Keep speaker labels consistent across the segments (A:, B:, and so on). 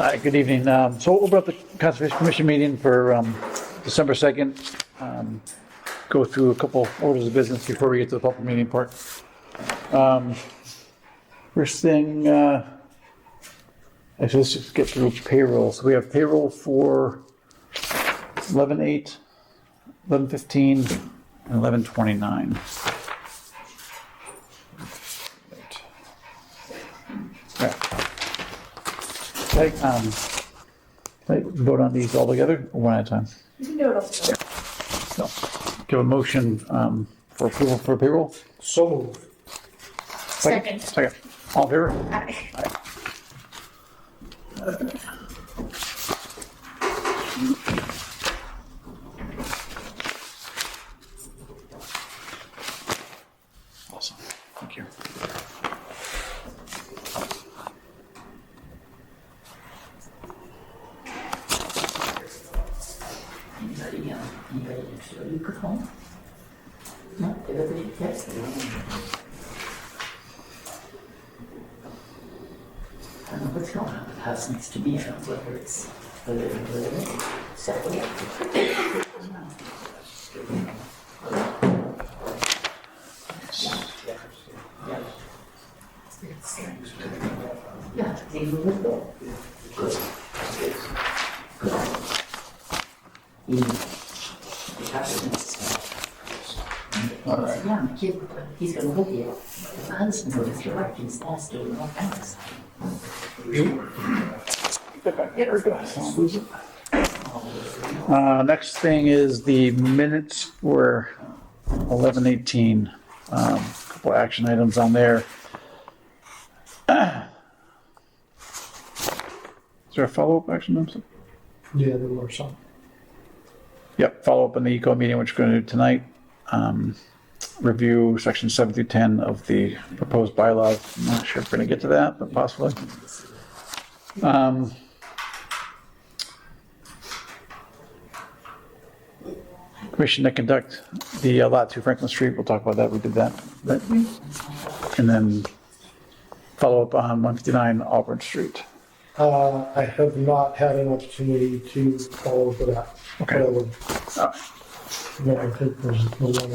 A: Hi, good evening. So we'll open up the Conservation Commission meeting for December 2nd. Go through a couple orders of business before we get to the public meeting part. First thing, actually, let's just get through payroll. So we have payroll for 11/8, 11/15, and 11/29. Vote on these all together or one at a time?
B: You can do it all together.
A: No. Give a motion for approval for payroll?
C: So moved.
B: Second.
A: Second. All in favor?
B: Aye.
A: Awesome. Thank you.
D: Anybody extra you could home? No, everybody gets it. I don't know what's going on with the house next to me, I don't know whether it's separate. Yeah, they move it though. Good. Yeah, my kid, he's gonna live here. The husband was directing his dad's doing all kinds.
A: Next thing is the minutes for 11/18. Couple action items on there. Is there a follow-up action item?
C: Yeah, there were some.
A: Yep, follow-up on the eco meeting, which we're going to do tonight. Review section 7 through 10 of the proposed bylaws. I'm not sure if we're going to get to that, but possibly. Commission to conduct the Lot 2 Franklin Street. We'll talk about that. We did that. Right? And then follow up on 159 Auburn Street.
C: I have not had an opportunity to follow for that.
A: Okay.
C: But I would.
A: All right.
C: Yeah, I think there's no one on,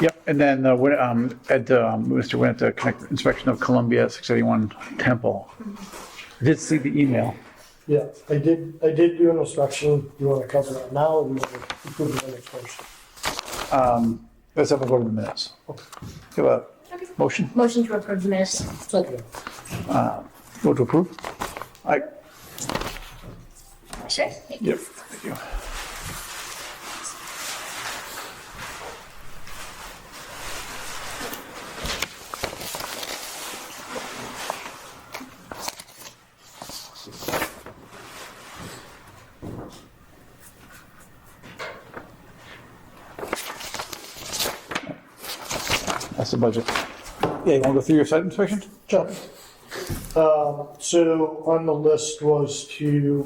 A: Yep, and then Mr. went to connect inspection of Columbia 681 Temple. I did see the email.
C: yeah, I did do an inspection. You want to cover that now or you want to approve the minutes first?
A: Let's have a go to the minutes. Give a motion.
B: Motion to approve the minutes.
C: Second.
A: Vote to approve. Aye.
B: Sure.
A: Yep. Thank you. That's the budget. Yeah, you want to go through your site inspection?
C: Sure. So on the list was to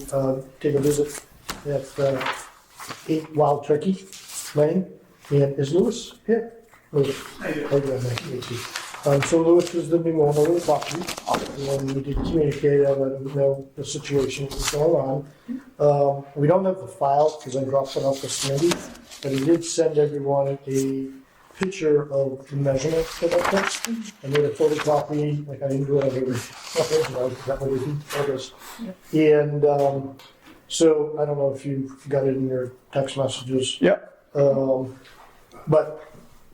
C: take a visit at 8 Wild Turkey Lane. And is Lewis here? Lewis. Nice to meet you. So Lewis was the new owner of the property. And we did communicate, I let him know the situation that was going on. We don't have the file because I dropped it off with Cindy, but he did send everyone a picture of the measurement that I took. I made a photocopy, like I didn't do it on every, that way he told us. And so I don't know if you got it in your text messages.
A: Yep.
C: But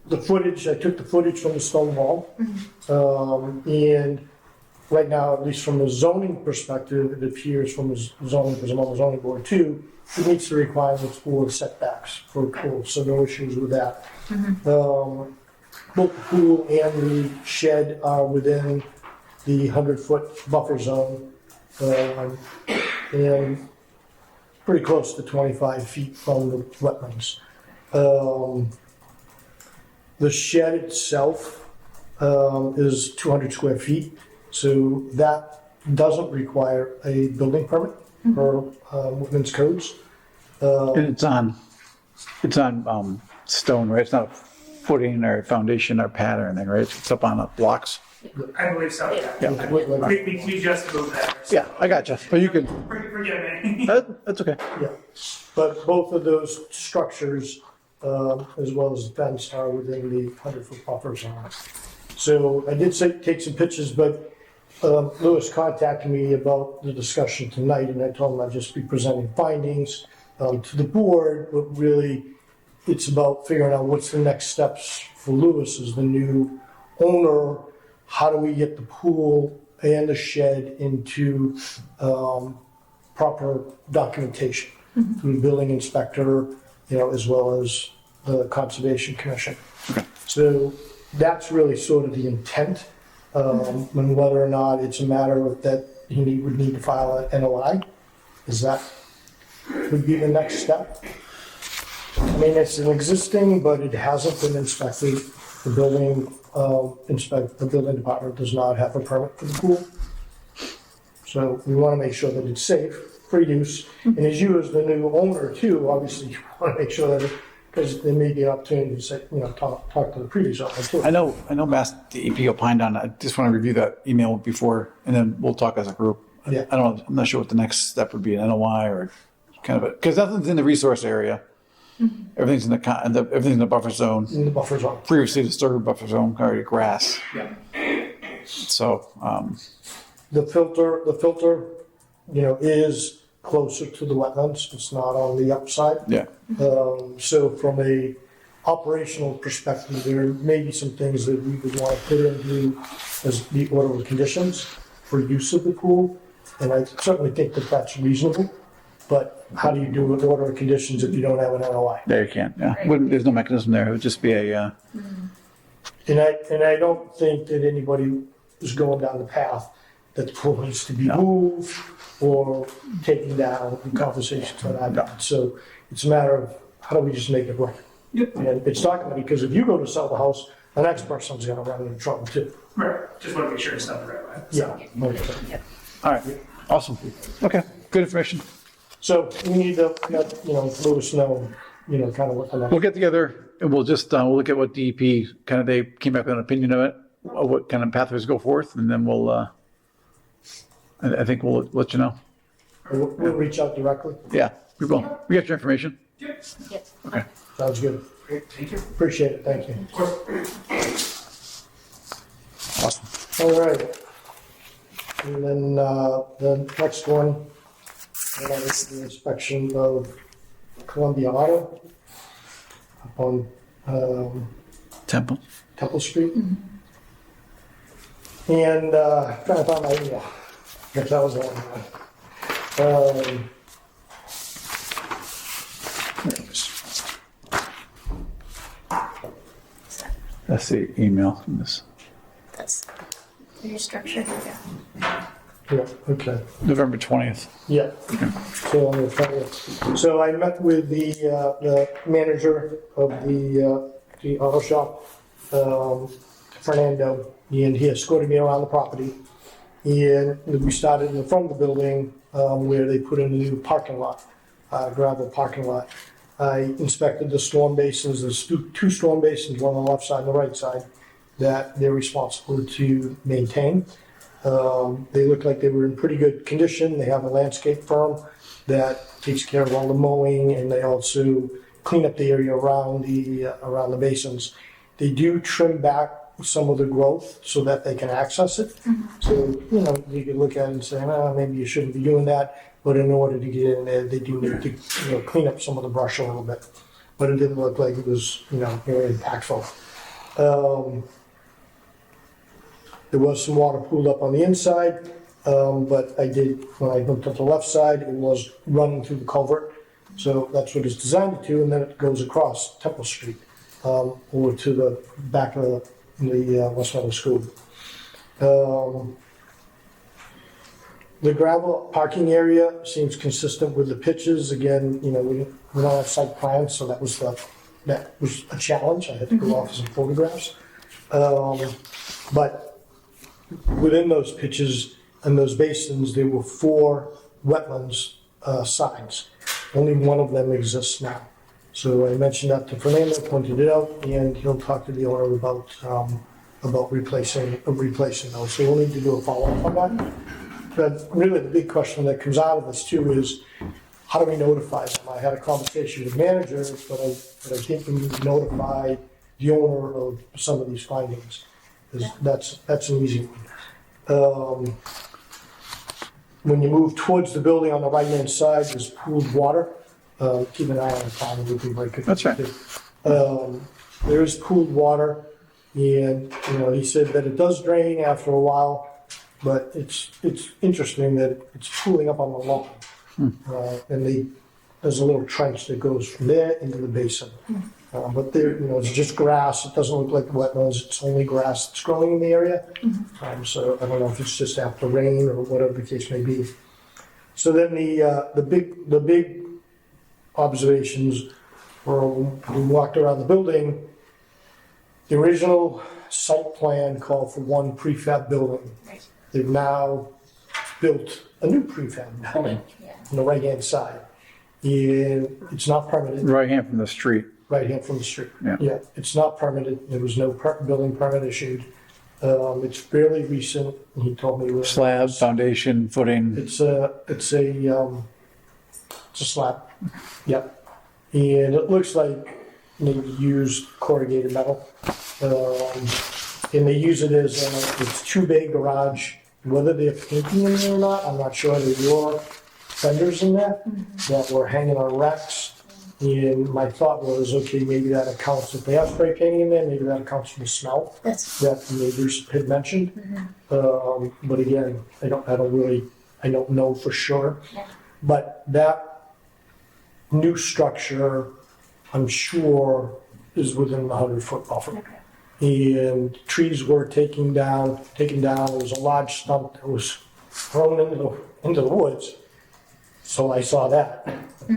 C: the footage, I took the footage from the stone wall. And right now, at least from a zoning perspective, it appears from the zoning, because I'm on the zoning board too, it meets the requirements for setbacks for pools, so no issues with that. Both the pool and the shed are within the 100-foot buffer zone, and pretty close to 25 feet from the wetlands. The shed itself is 200 square feet, so that doesn't require a building permit per Whitman's codes.
A: And it's on stone, right? It's not a footing or foundation or pad or anything, right? It's up on blocks.
E: I believe so, yeah.
A: Yeah.
C: Whitman.
E: We just moved that.
A: Yeah, I got you. But you can,
E: Forgive me.
A: that's okay.
C: Yeah, but both of those structures, as well as the fence, are within the 100-foot buffer zone. So I did take some pictures, but Lewis contacted me about the discussion tonight, and I told him I'd just be presenting findings to the board, but really, it's about figuring out what's the next steps for Lewis as the new owner. How do we get the pool and the shed into proper documentation through the building inspector, as well as the Conservation Commission. So that's really sort of the intent, and whether or not it's a matter of that he would need to file an NOI, would be the next step. I mean, it's an existing, but it hasn't been inspected. The building department does not have a permit for the pool. So we want to make sure that it's safe for use. And as you, as the new owner too, obviously you want to make sure that because there may be an opportunity to say, talk to the previous owner too.
A: I know Mass DEP opined on it. I just want to review that email before, and then we'll talk as a group.
C: Yeah.
A: I'm not sure what the next step would be, an NOI or kind of because nothing's in the resource area. Everything's in everything's in the buffer zone.
C: In the buffer zone.
A: Previously disturbed buffer zone, already grass.
E: Yeah.
A: So,
C: The filter, is closer to the wetlands. It's not on the upside.
A: yeah.
C: So from a operational perspective, there may be some things that we would want to put into as the order of conditions for use of the pool. And I certainly think that that's reasonable. But how do you do an order of conditions if you don't have an NOI?
A: There you can. Yeah. There's no mechanism there. It would just be a.
C: And I don't think that anybody is going down the path that the pool needs to be moved or taken down. The conversations that I've had. So it's a matter of how do we just make it work?
E: Yep.
C: And it's not going to be because if you go to sell the house, the next person's going to run into trouble too.
E: Right, just want to make sure it's done the right way.
C: Yeah.
A: All right. Awesome. Okay. Good information.
C: So we need to let Lewis know, kind of what the next.
A: We'll get together and we'll just we'll look at what DEP kind of they came back with an opinion of it, of what kind of pathways go forth, and then we'll. I think we'll let you know.
C: We'll reach out directly.
A: Yeah, we will. We got your information.
E: Yep,
A: Okay.
C: Sounds good.
E: great, thank you.
C: Appreciate it. Thank you.
E: Of course.
A: Awesome.
C: All right. And then the next one, is the inspection of Columbia Auto up on
A: Temple.
C: Temple Street. And trying to find my email. Guess that was the one. There it is.
A: That's the email from this.
B: That's your structure. Yeah.
C: Yeah, okay.
A: November 20th.
C: Yeah. So I'm gonna try to- So I met with the manager of the auto shop, Fernando, and he escorted me around the property. And we started in the front of the building where they put in a new parking lot, gravel parking lot. I inspected the storm basins. There's two storm basins, one on the left side and the right side, that they're responsible to maintain. They look like they were in pretty good condition. They have a landscape firm that takes care of all the mowing, and they also clean up the area around the basins. They do trim back some of the growth so that they can access it. So, you could look at it and say, maybe you shouldn't be doing that. But in order to get in there, they do need to clean up some of the brush a little bit. But it didn't look like it was, very impactful. There was some water pooled up on the inside, but when I looked at the left side, it was running through the culvert. So that's what it's designed to, and then it goes across Temple Street over to the back of the West Meadow School. The gravel parking area seems consistent with the pitches. Again, we don't have site plans, so that was a challenge. I had to go off some photographs. But within those pitches and those basins, there were 4 wetlands signs. Only one of them exists now. So I mentioned that to Fernando, pointed it out, and he'll talk to the owner about about replacing those. So we'll need to do a follow-up on that. But really, the big question that comes out of this too is, how do we notify them? I had a conversation with managers, but I think we need to notify the owner of some of these findings. 'Cause that's an easy one. When you move towards the building on the right-hand side, there's pooled water. Keep an eye on the pond, it would be very good.
A: That's right.
C: There is pooled water, and, he said that it does drain after a while, but it's interesting that it's pooling up on the lawn. And there's a little trench that goes from there into the basin. But there, it's just grass. It doesn't look like wetlands. It's only grass that's growing in the area. So I don't know if it's just after rain or whatever the case may be. So then the big observations were we walked around the building. The original site plan called for one prefab building.
B: Right.
C: They've now built a new prefab building
B: Yeah.
C: on the right-hand side. And it's not permitted,
A: Right hand from the street.
C: right hand from the street.
A: Yeah.
C: It's not permitted. There was no building permit issued. It's fairly recent. He told me.
A: Slab, foundation, footing.
C: It's a slab. Yep. And it looks like they used corrugated metal. And they use it as it's two-bay garage. Whether they're painting in there or not, I'm not sure. There were fenders in there that were hanging on racks. And my thought was, okay, maybe that accounts, if they have spray painting in there, maybe that accounts for the smell
B: That's
C: that the neighbors had mentioned. But again, I don't know for sure.
B: Yeah.
C: But that new structure, I'm sure, is within the 100-foot buffer.
B: okay.
C: And trees were taken down. There was a large stump that was thrown into the woods. So I saw that.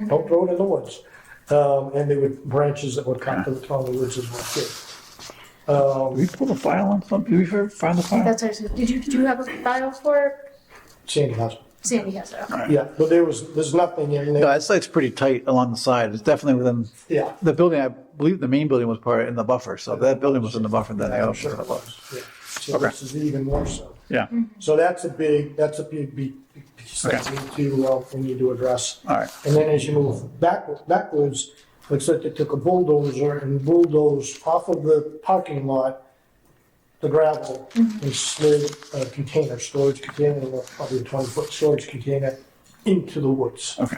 C: Don't throw it in the woods. And there were branches that were cut to thrown in the woods as well too.
A: Did we pull the file on something? Did we ever find the file?
B: That's ours. Did you have a file for it?
C: Sandy House.
B: Sandy has it. Okay.
C: Yeah, but there's nothing in
A: No,
C: there.
A: that site's pretty tight along the side. It's definitely within,
C: Yeah.
A: the building, I believe the main building was part in the buffer, so if that building was in the buffer, then I
C: I'm
A: don't
C: sure
A: know
C: it
A: what it was.
C: was. Yeah. So
A: Okay.
C: this is even more so.
A: Yeah,
C: So that's a big piece that we need to address.
A: all right.
C: And then as you move backwards, looks like they took a bulldozer and bulldozed off of the parking lot, the gravel, and slid a storage container, probably a 20-foot storage container, into the woods.
A: Okay,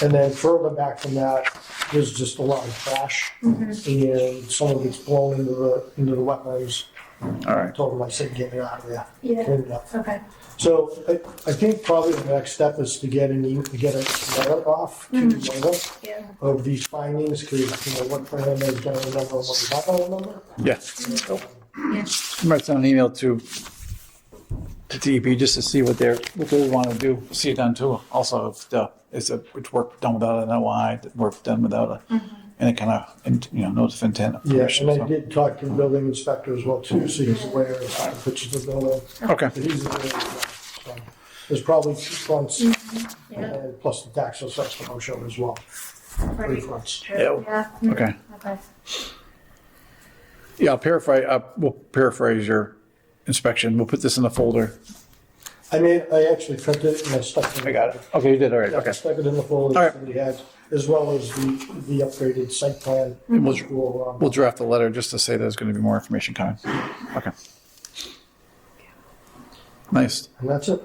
C: And then further back from that, there's just a lot of trash, and some of it's blown into the wetlands.
A: all right.
C: I told them, I said, get it out of there.
B: Yeah.
C: Clean it up.
B: Okay.
C: So I think probably the next step is to get a letter off to the owner
B: Yeah.
C: of these findings, because what plan is going to remember, what we're not going to remember.
A: Yeah.
B: Yeah.
A: I might send an email to DEP just to see what they want to do, see it done too. Also, if it's work done without an OI, work done without any kind of, notice of intent of
C: Yeah,
A: permission.
C: and I
A: so.
C: did talk to the building inspector as well too, so he's aware of the pictures of the building.
A: Okay,
C: But he's aware of that. So there's probably 2 fronts,
B: Yeah.
C: and plus the tax assessment will show as well. 3
B: Right.
C: fronts.
B: True.
A: Yeah.
B: Yeah.
A: okay.
B: Okay.
A: Yeah, we'll paraphrase your inspection. We'll put this in a folder.
C: I actually printed it and I stuck it.
A: I got it. Okay, you did, all right,
C: Yeah, I
A: okay.
C: stuck it in the folder
A: All right.
C: that we had, as well as the upgraded site plan. which will,
A: We'll draft a letter just to say there's going to be more information coming. Okay. Nice,
C: and that's it.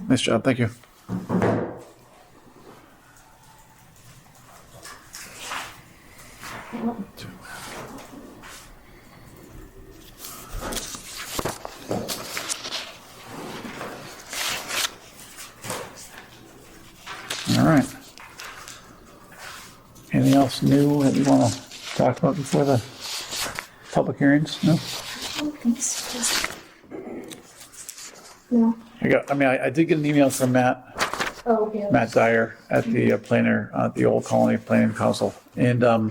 A: nice job, thank you. All right. Anything else new that you want to talk about before the public hearings? No?
B: No.
A: I did get an email from
B: Oh, yeah.
A: Matt Dyer at the the Old Colony Planning Council. And I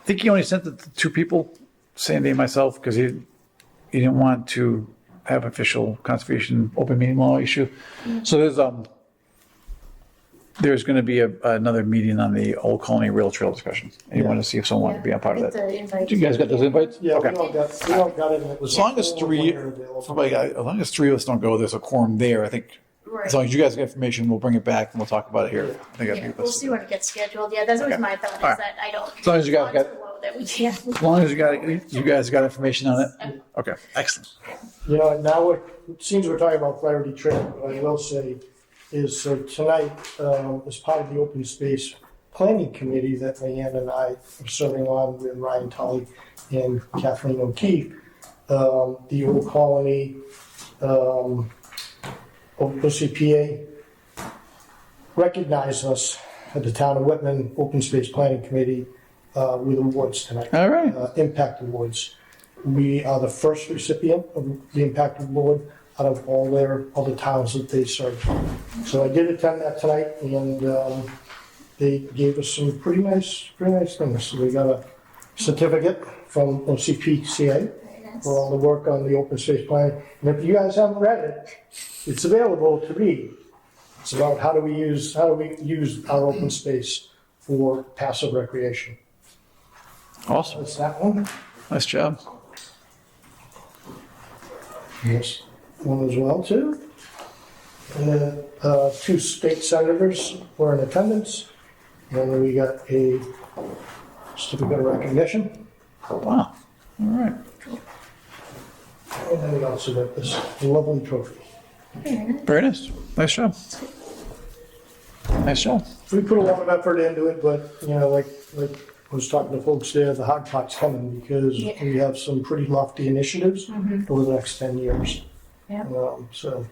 A: think he only sent it to 2 people, Sandy and myself, because he didn't want to have official conservation open meeting law issue. So there's there's going to be another meeting on the Old Colony Rail Trail discussion. And you want to see if someone wanted to be a part of
B: Get
A: that.
B: the invite.
A: You guys got those invites?
C: Yeah,
A: Okay.
C: we all got it. And it was
A: As long as three, as long as three of us don't go, there's a quorum there. I think as long as you guys get information, we'll bring it back and we'll talk about it here. I think that'd
B: Yeah,
A: be
B: we'll
A: best.
B: see when it gets scheduled. Yeah, that's always
A: Okay.
B: my thought, is
A: All right.
B: that I don't.
A: As long as you guys got,
B: That we can't.
A: as long as you guys got information on it. Okay, excellent.
C: You know, now it seems we're talking about Clarity Trail, but I will say is tonight, as part of the Open Space Planning Committee that Leanne and I are serving on with Ryan Tully and Kathleen O'Keefe, the Old Colony OCPA recognized us at the Town of Whitman Open Space Planning Committee with awards tonight.
A: All right.
C: Impact Awards. We are the first recipient of the Impact Award out of all the towns that they serve. So I did attend that tonight, and they gave us some pretty nice things. So we got a certificate from OCPCA for all the work on the open space plan. And if you guys haven't read it, it's available to read. It's about how do we use our open space for passive recreation.
A: Awesome.
C: That's that one.
A: Nice job.
C: Yes, one as well too. And then two state senators were in attendance. And then we got a certificate of recognition.
A: Wow. All right.
C: And then we also got this lovely trophy.
A: Very nice. Nice job. Nice job.
C: We put a lot of effort into it, but you know, like I was talking to folks there, the hot pot's coming because we have some pretty lofty initiatives over the next 10 years.
B: Yeah.
C: So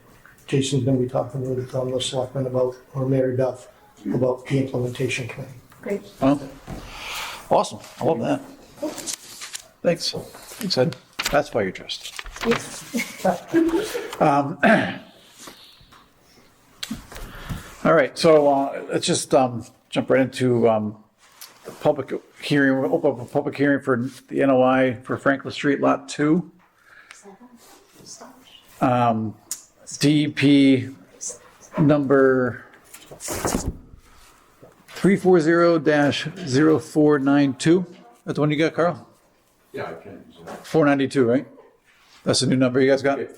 C: Jason's going to be talking with the selectmen about, or Mary Beth, about the implementation committee.
B: Great.
A: Well, awesome. I love that. Thanks. Thanks, Ed. That's why you're dressed.
B: Yes.
A: All right, so let's just jump right into the public hearing. We'll open up a public hearing for the NOI for Franklin Street Lot 2. DEP number 340-0492. That's the one you got, Carl?
F: Yeah, I can use that.
A: 492, right? That's the new number you guys got? Do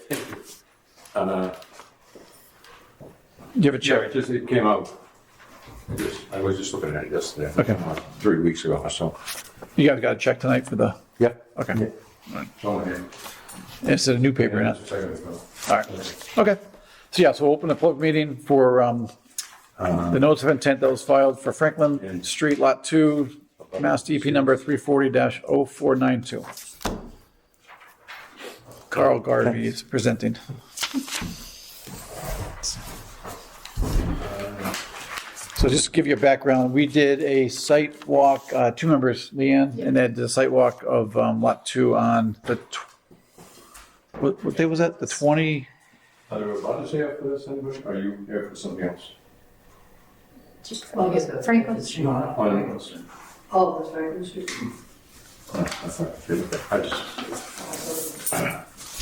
A: you have a check?
F: It came out. I was just looking at it yesterday.
A: Okay.
F: 3 weeks ago or so.
A: You guys got a check tonight for the,
F: Yeah.
A: okay.
F: So, yeah.
A: It's a new paper now.
F: Just a second ago.
A: All right. Okay. So yeah, so we'll open the public meeting for the notice of intent that was filed for Franklin Street Lot 2, Mass DP number 340-0492. Carl Garvey is presenting. So just to give you a background, we did a site walk, two members, Leanne and Ed, did a site walk of Lot 2 on the, what day was that? The 20?
F: Are there others here for this, anybody? Are you here for something else?
D: Well, I guess that's-
B: Franklin Street.
F: On-
D: Oh, that's Franklin Street.
F: I just,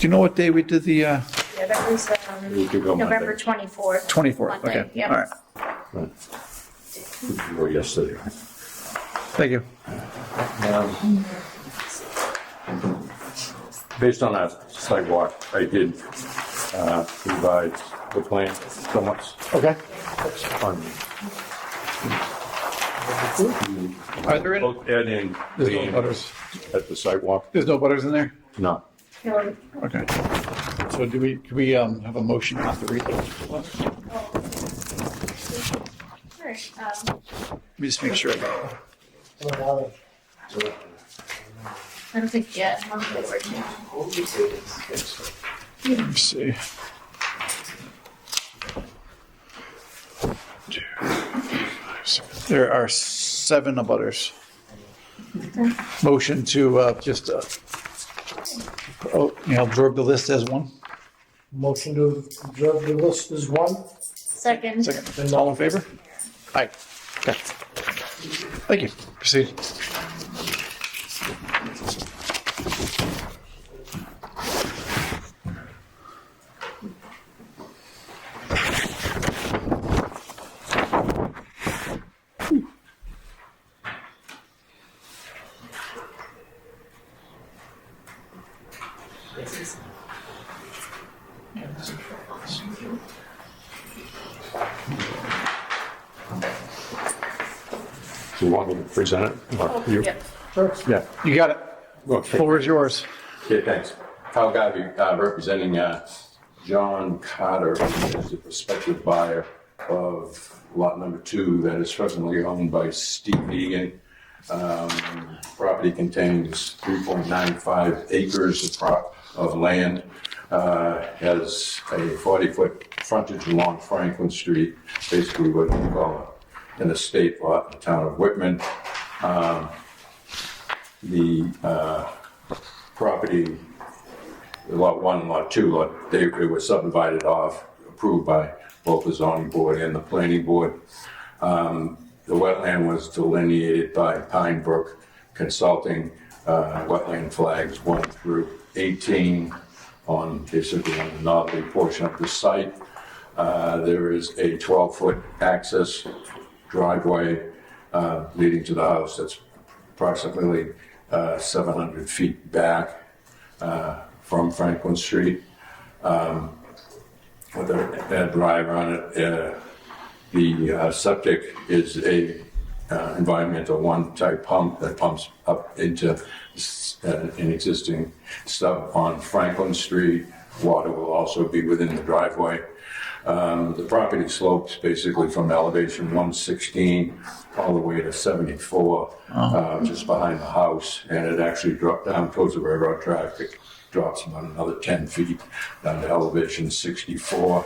A: Do you know what day we did the
B: Yeah, that was
F: We could go
B: November
F: Monday.
B: 24th.
A: 24th?
B: Monday,
A: Okay,
B: yep.
A: all right.
F: or yesterday.
A: Thank you.
F: Based on our sidewalk, I did provide the plan somewhat
A: Okay.
F: on
A: Are there any?
F: both Ed and
A: There's no
F: Lean
A: butters.
F: at the sidewalk.
A: There's no butters in there?
F: No.
B: No,
A: Okay. So do we, can we have a motion not to read those?
B: sure.
A: Let me just make sure. I got it.
B: I don't think yet. I don't think we're
A: Let me see. There are 7 abutters. Motion to just, absorb the list as one.
C: Motion to observe the list is one.
B: Second.
A: Second. All in favor? Aye. Okay. Thank you. Proceed.
F: Do you want me to present it? Or you?
B: Yeah.
C: Sure.
F: Yeah.
A: You got it.
F: Okay.
A: Floor is yours.
F: Okay, thanks. Kyle Garvey, representing John Carter, as the prospective buyer of lot number 2 that is presently owned by Steve Egan. Property contains 3.95 acres of land, has a 40-foot frontage along Franklin Street, basically what we call an estate lot in the town of Whitman. The property, lot 1 and lot 2, they were subdivided off, approved by both the zoning board and the planning board. The wetland was delineated by Pine Brook Consulting, wetland flags 1 through 18 basically on the northerly portion of the site. There is a 12-foot access driveway leading to the house that's approximately 700 feet back from Franklin Street, with a drive on it. The septic is a environmental 1 type pump that pumps up into an existing stub on Franklin Street. Water will also be within the driveway. The property slopes basically from elevation 116 all the way to 74, just behind the house, and it actually dropped down towards the railroad track. It drops about another 10 feet down to elevation 64.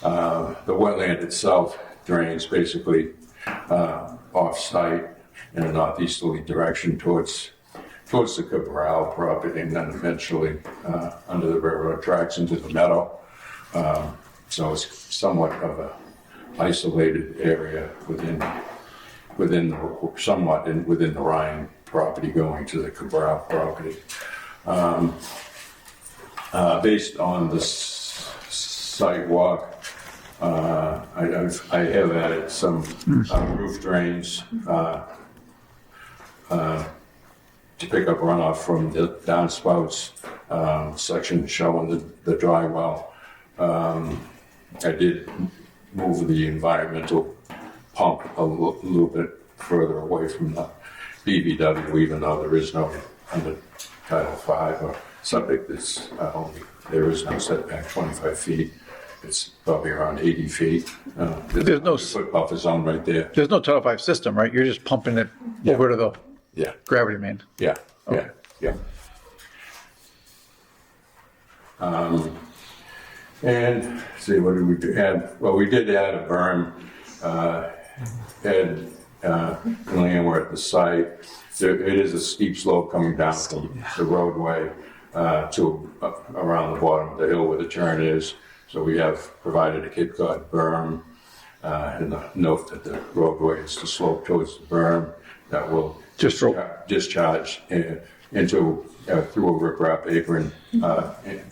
F: The wetland itself drains basically off-site in a northeasterly direction towards the Cabral property, and then eventually under the railroad tracks into the meadow. So it's somewhat of a isolated area within the Ryan property going to the Cabral property. Based on the sidewalk, I have added some roof drains to pick up runoff from the downspouts section showing the dry well. I did move the environmental pump a little bit further away from the BVW, even though there is no under Title V or subject that's there is no setback 25 feet. It's probably around 80 feet.
A: There's no
F: foot buffer zone right there.
A: There's no Title V system, right? You're just pumping it over to the
F: Yeah,
A: gravity main.
F: yeah, yeah. And see, what did we add? Well, we did add a berm. When we're at the site, it is a steep slope coming down the roadway to around the bottom of the hill where the turn is. So we have provided a Cape Cod berm and the note that the roadway is to slope towards the berm that will discharge into through a riprap apron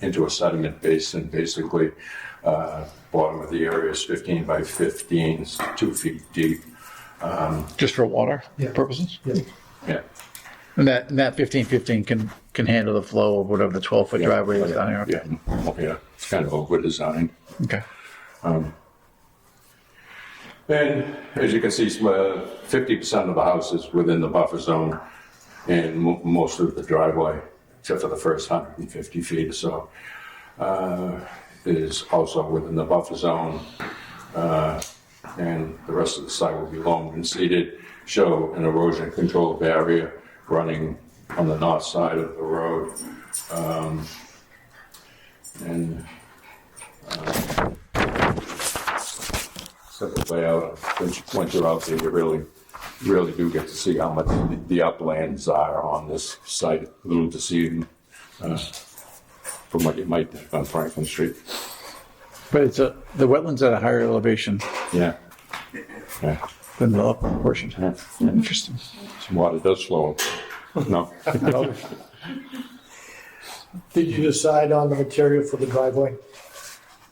F: into a sediment basin. Basically, bottom of the area is 15 by 15, it's 2 feet deep.
A: Just for water purposes?
F: Yeah.
A: And that 15 can handle the flow of whatever the 12-foot driveway is down here?
F: Yeah, it's kind of over design.
A: Okay.
F: And as you can see, 50% of the house is within the buffer zone, and most of the driveway, except for the first 150 feet or so, is also within the buffer zone. And the rest of the site will be loamed and seeded, show an erosion control barrier running on the north side of the road. Simple layout. Once you're out there, you really do get to see how much the uplands are on this site. A little deceiving from what you might think on Franklin Street.
A: But it's the wetland's at a higher elevation
F: Yeah.
A: than the upper portion.
F: Yeah.
A: Interesting.
F: Some water does flow. No.
C: Did you decide on the material for the driveway?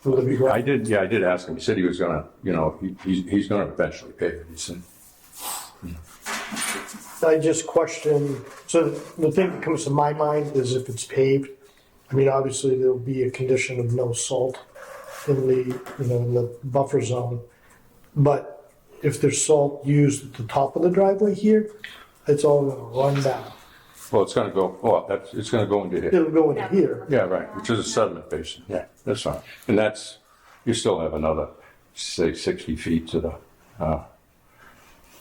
C: Will it be
F: I did ask him. He said he was gonna, he's gonna eventually pay it. He said,
C: I just question, so the thing that comes to my mind is if it's paved, I mean, obviously there'll be a condition of no salt in the, in the buffer zone. But if there's salt used at the top of the driveway here, it's all gonna run down.
F: Well, it's gonna go, it's gonna go into here.
C: It'll go into here.
F: Yeah, right, which is a sediment basin, yeah, that's fine. And that's, you still have another, say, 60 feet to the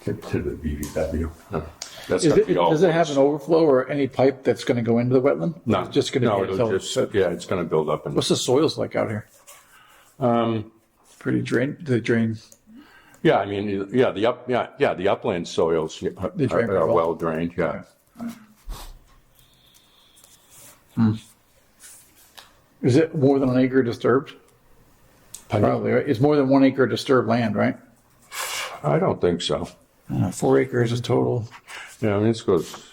F: BVW. That's
A: Is
F: gonna
A: it,
F: be all
A: does it have an
F: woods.
A: overflow or any pipe that's gonna go into the wetland?
F: No,
A: It's just gonna
F: no,
A: be,
F: it'll just, yeah, it's gonna build up and,
A: what's the soils like out here? Pretty the drain.
F: yeah, I mean, yeah, the upland soils
A: They drain pretty
F: are
A: well.
F: well drained, yeah.
A: Is it more than an acre disturbed?
F: Pardon?
A: Probably, right? It's more than 1 acre disturbed land, right?
F: I don't think so.
A: 4 acres is total.
F: Yeah, I mean, it goes,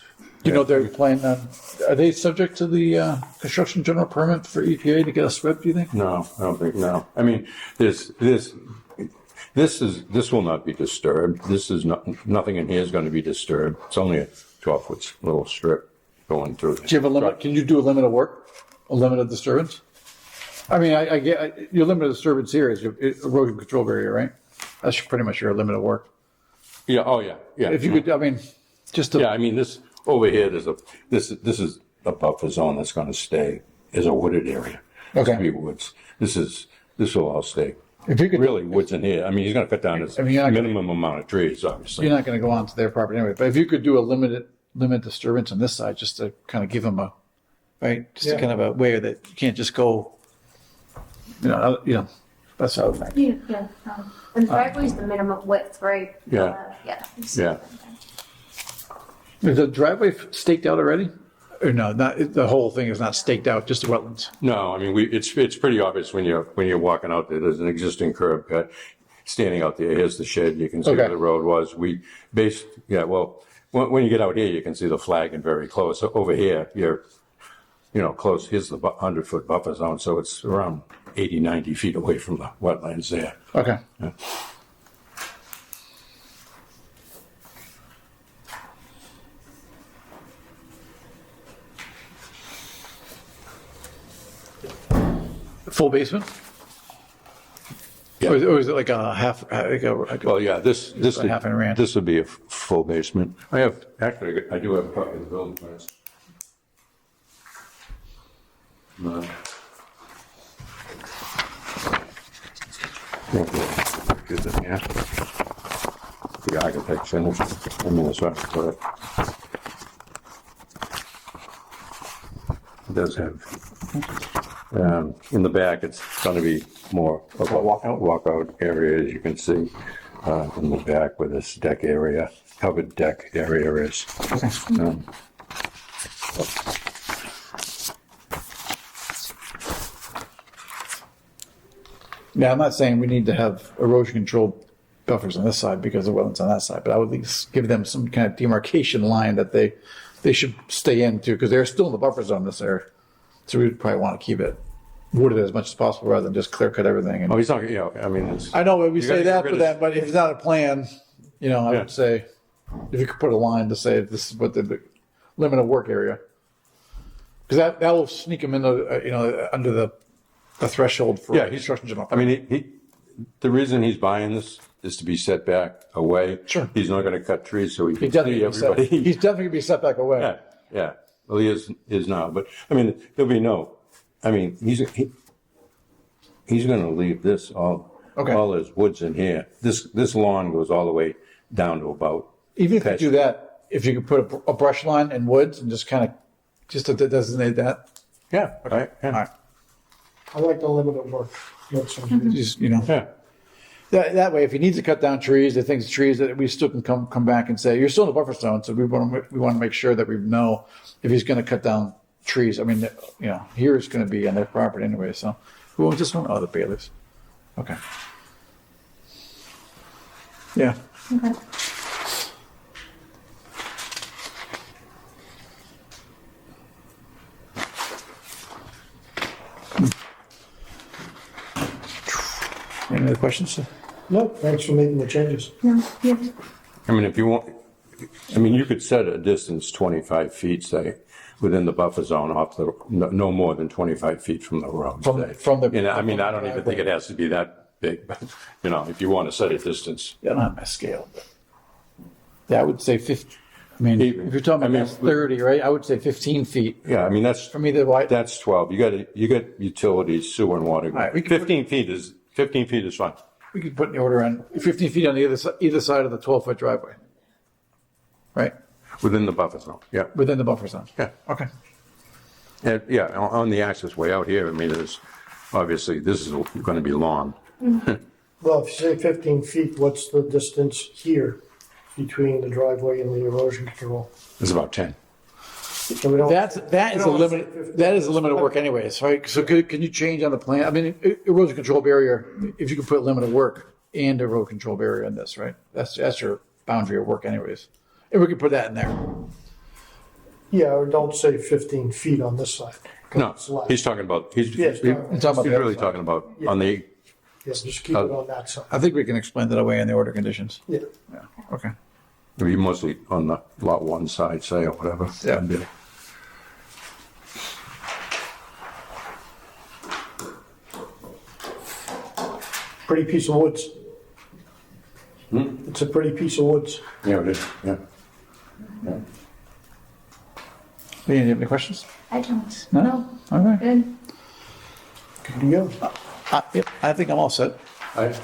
A: You know, they're planning on, are they subject to the construction general permit for EPA to get a SWIP, do you think?
F: no, I don't think, no. I mean, this will not be disturbed. This is not, nothing in here is gonna be disturbed. It's only a 12-foot little strip going through.
A: Do you have a limit, can you do a limit of work, a limit of disturbance? I mean, I get, your limit of disturbance here is your erosion control area, right? That's pretty much your limit of work.
F: Yeah, oh, yeah, yeah.
A: If you could, I mean, just to.
F: Yeah, I mean, this, over here, this is a buffer zone that's gonna stay as a wooded area. It's gonna
A: Okay.
F: be woods. This will all stay.
A: If you could,
F: Really woods in here. I mean, he's gonna cut down his
A: I mean, you're not gonna-
F: minimum amount of trees, obviously.
A: you're not gonna go onto their property anyway, but if you could do a limit disturbance on this side, just to kind of give them a, right? Just
C: Yeah.
A: kind of a way that you can't just go, that's how I think.
B: Yeah, yeah. And driveway's the minimum width, right?
F: Yeah.
B: Yeah.
F: Yeah.
A: Is the driveway staked out already? Or no, not, the whole thing is not staked out, just the wetlands?
F: No, I mean, it's pretty obvious when you're walking out there. There's an existing curb cut standing out there. Here's the shed. You can see
A: Okay.
F: where the road was. When you get out here, you can see the flagging very close. So over here, you're, close. Here's the 100-foot buffer zone. So it's around 80, 90 feet away from the wetlands there.
A: Okay.
F: Yeah.
A: Full basement?
F: Yeah.
A: Or is it like a half,
F: Well, yeah, this
A: a half and a ranch.
F: this would be a full basement. I do have a copy of the building plans. Good, yeah. The architect finished. I mean, that's right, correct. It does have, in the back, it's gonna be more of a walkout area, as you can see, in the back where this deck area, covered deck area is.
A: Yeah, I'm not saying we need to have erosion control buffers on this side because of wetlands on that side, but I would at least give them some kind of demarcation line that they should stay into, because they're still in the buffer zone in this area. So we'd probably want to keep it wooded as much as possible rather than just clear cut everything. And
F: Oh, he's not, I mean, it's.
A: I know we
F: You
A: say
F: gotta
A: that
F: get
A: for
F: rid
A: that,
F: of-
A: but if it's not a plan, I
F: Yeah.
A: would say if you could put a line to say this is what the limit of work area, because that will sneak them into under the threshold for
F: Yeah,
A: construction general.
F: I mean, the reason he's buying this is to be set back away.
A: Sure.
F: He's not gonna cut trees so he
A: He
F: can
A: definitely
F: see
A: be set,
F: everybody.
A: he's definitely gonna be set back away.
F: Yeah, yeah. Well, he is now, but I mean, there'll be he's gonna leave this all his woods in here. This lawn goes all the way down to about.
A: Even if you do that, if you could put a brush line and woods and just kind of just to designate that.
F: Yeah, right,
A: All
F: yeah,
A: right.
C: I like the limit of work. That's something.
A: Just
F: yeah.
A: that way, if he needs to cut down trees, the things trees that we still can come back and say you're still in the buffer zone. So we want to make sure that we know if he's going to cut down trees. I mean, here it's going to be on their property anyway. So who owns this one? Oh, the Bailiffs. Okay. Yeah.
B: Okay.
A: Any other questions?
C: No, thanks for making the changes.
B: No, yeah.
F: I mean, if you want, you could set a distance 25 feet, say, within the buffer zone off no more than 25 feet from the road. say.
A: From the-
F: And I mean, I don't even think it has to be that big, but, you know, if you want to set a distance.
A: Yeah, I don't have my scale. But yeah, I would say 50. I mean, if you're talking about 30, right? I would say 15 feet
F: Yeah, I mean, that's,
A: from either wide.
F: that's 12. You got utilities, sewer and water.
A: right, we can
F: 15 feet is fine.
A: We could put the order on 15 feet on either side of the 12-foot driveway. Right?
F: Within the buffer zone, yeah.
A: Within the buffer zone.
F: Yeah.
A: Okay.
F: And, yeah, on the access way out here, I mean, there's, obviously, this is going to be lawn.
C: Well, if you say 15 feet, what's the distance here between the driveway and the erosion control?
F: It's about 10.
C: So we don't-
A: That is a
C: don't say
A: limit.
C: 15.
A: That is a limit of work, anyways, right? So can you change on the plan? I mean, erosion control barrier. If you could put limit of work and erosion control barrier in this, right? That's your boundary of work, anyways. And we could put that in there.
C: Yeah, or don't say 15 feet on this side. 'cause
F: No,
C: it's less.
F: he's talking about, he's
C: Yes,
F: really
C: talking
A: about the other
F: really
A: side.
F: talking about on the,
C: Yeah, just keep it on that side.
A: I think we can explain that away in the order conditions.
C: Yeah.
A: Yeah. Okay.
F: it'll be mostly on the lot one side, say, or whatever.
A: Yeah.
C: Pretty piece of woods. It's a pretty piece of woods.
F: Yeah, it is, yeah.
A: Leanne, you have any questions?
B: I don't.
A: No? All right.
B: Good.
C: Good to go.
A: Yep, I think I'm all set.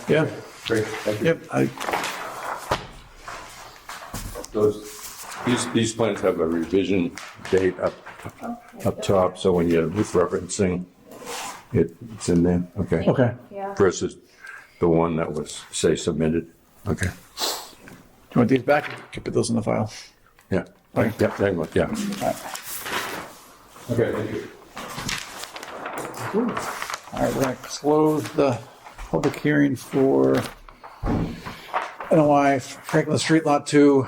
A: Yeah.
F: Great, thank you.
A: Yep.
F: These plans have a revision date up top, so when you're referencing, it's in there, okay?
A: Okay.
B: Yeah.
F: Versus the one that was, say, submitted, okay?
A: Do you want these back? You can put those in the file.
F: Yeah,
A: Okay.
F: yeah, hang on, yeah.
A: All right.
F: Okay, thank you.
A: All right, we're going to close the public hearing for NOI Franklin Street Lot 2,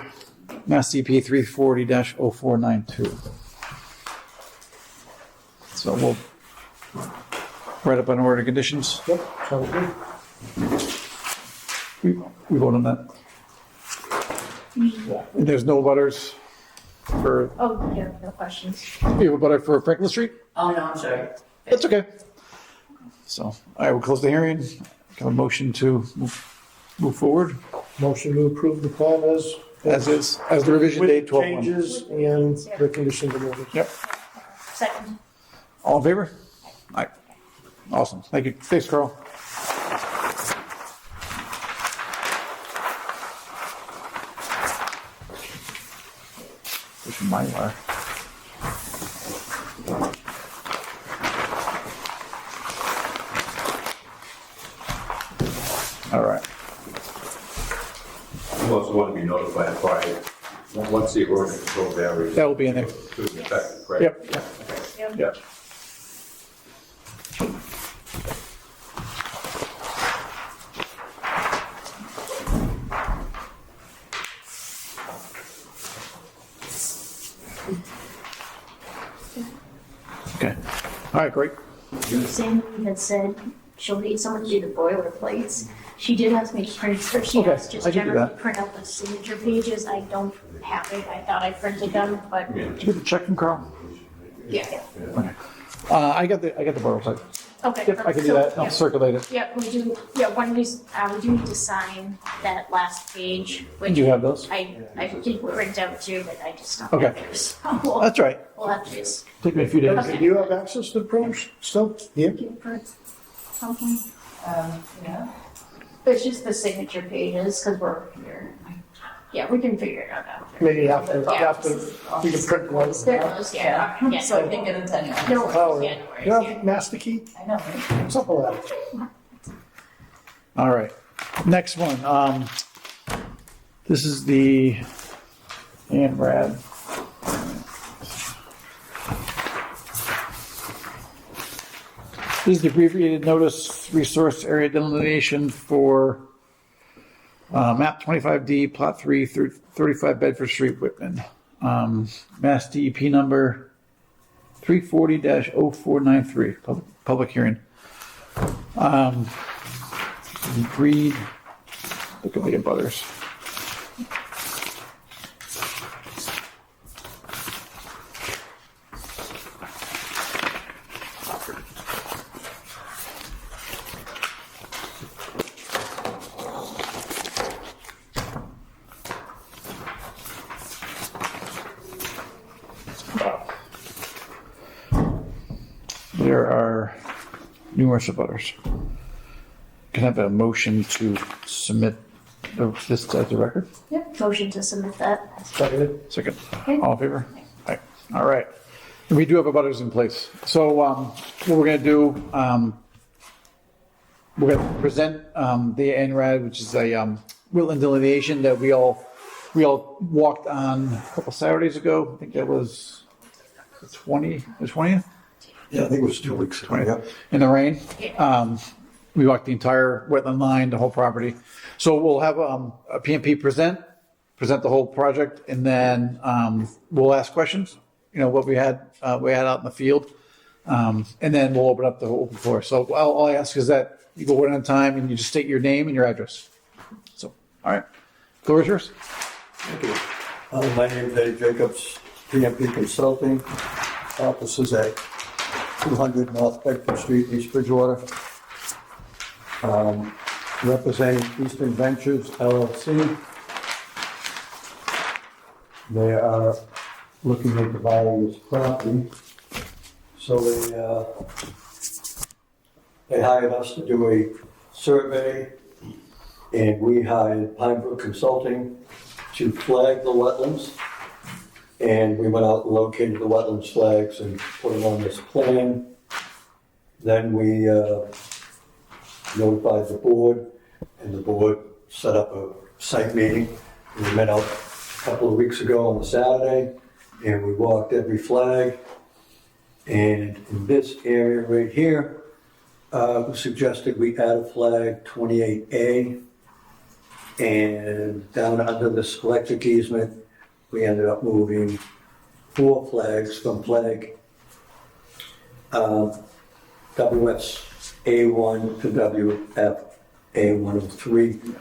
A: Mass DP 340-0492. So we'll write up an order of conditions.
C: Yep, sounds good.
A: We vote on that. And there's no butters for,
B: Oh, yeah, no questions.
A: you have a butter for Franklin Street?
D: Oh, no, I'm sorry.
A: That's okay. So I will close the hearing. Have a motion to move forward
C: Motion to approve the plan
A: as is, as the revision date
C: with
A: 12/1.
C: changes and the conditions of order.
A: Yep.
B: Second.
A: All in favor? Aye. Awesome. Thank you. Thanks, Carl. This is my wire. All right.
F: You also want to be notified prior, once the erosion control barrier is
A: That will be in there.
F: to be effective, correct?
A: Yep.
F: Yeah.
A: Okay. All right, great.
B: Sandy had said she'll need someone to do the boilerplates. She did ask me to print, or she
A: Okay,
B: asked just
A: I can do
B: generally
A: that.
B: print out the signature pages. I don't have it. I thought I printed them, but
A: Did you get the check from Carl?
B: yeah.
A: Okay. I got the boilerplate.
B: Okay.
A: Yep, I can do that. I'll
B: Yeah.
A: circulate it.
B: Yeah, we do, we do need to sign that last page, which
A: Do you have those?
B: I did print out too, but I just don't
A: Okay.
B: have theirs. So
A: That's right.
B: we'll have to just
A: Take me a few days.
C: Do you have access to the pros still? Yeah.
B: keep print something.
D: Yeah.
B: It's just the signature pages, because we're here. Yeah, we can figure it out after.
C: Maybe after,
B: Yeah.
C: we can print one.
B: There it goes, yeah. Yeah,
D: So I think it's anyway.
B: no
C: Oh,
B: worries,
C: yeah.
B: yeah, no worries,
C: You
B: yeah.
C: have master key?
D: I know, right?
C: Something like that.
A: All right. Next one. This is the and Brad. This is the abbreviated notice resource area delineation for map 25D, plot 3, 35 Bedford Street, Whitman. Mass DEP number 340-0493, public hearing. Read, look at the abutters. There are numerous abutters. Can I have a motion to submit this as a record?
B: Yep, motion to submit that.
C: Seconded.
A: Second. All in favor? Aye. All right. And we do have abutters in place. So what we're going to do, we're going to present the NRAD, which is a wetland delineation that we all walked on a couple Saturdays ago. I think that was the 20th?
G: Yeah, I think it was 2 weeks ago. Yeah.
A: In the rain. We walked the entire wetland line, the whole property. So we'll have a PMP present the whole project, and then we'll ask questions, what we had out in the field. And then we'll open up the open floor. So all I ask is that you go one at a time and you just state your name and your address. So, all right. Floor is yours.
G: Thank you. My name is Dave Jacobs, PMP Consulting. Office is at 200 North Bedford Street, East Bridgewater. Representing Eastern Ventures LLC. They are looking at dividing this property. So they hired us to do a survey, and we hired Pinebrook Consulting to flag the wetlands. And we went out and located the wetlands flags and put them on this plan. Then we notified the board, and the board set up a site meeting. We met out a couple of weeks ago on the Saturday, and we walked every flag. And in this area right here, we suggested we add a flag 28A. And down under this electric easement, we ended up moving 4 flags from flag WS A1 to WF A103.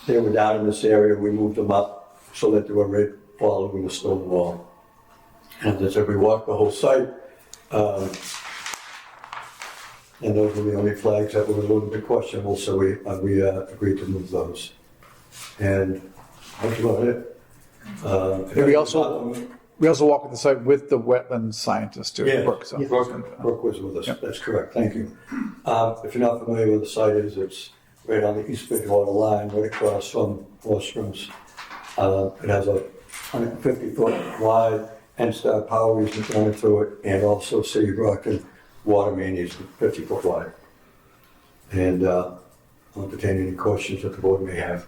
G: They were down in this area. We moved them up so that they were right following the stone wall. And as we walked the whole site, and those were the only flags that were a little bit questionable, so we agreed to move those. And that's about it.
A: We also walked the site with the wetland scientist too,
G: Yeah,
A: Brooke. So.
G: Brooke was with us.
A: Yep.
G: That's correct. Thank you. If you're not familiar with the site, it's right on the East Bridgewater line, right across from Ostrom's. It has a 150-foot wide N-Star power easement running through it, and also City Brockton water main easement, 50-foot wide. And I'll entertain any questions that the board may have.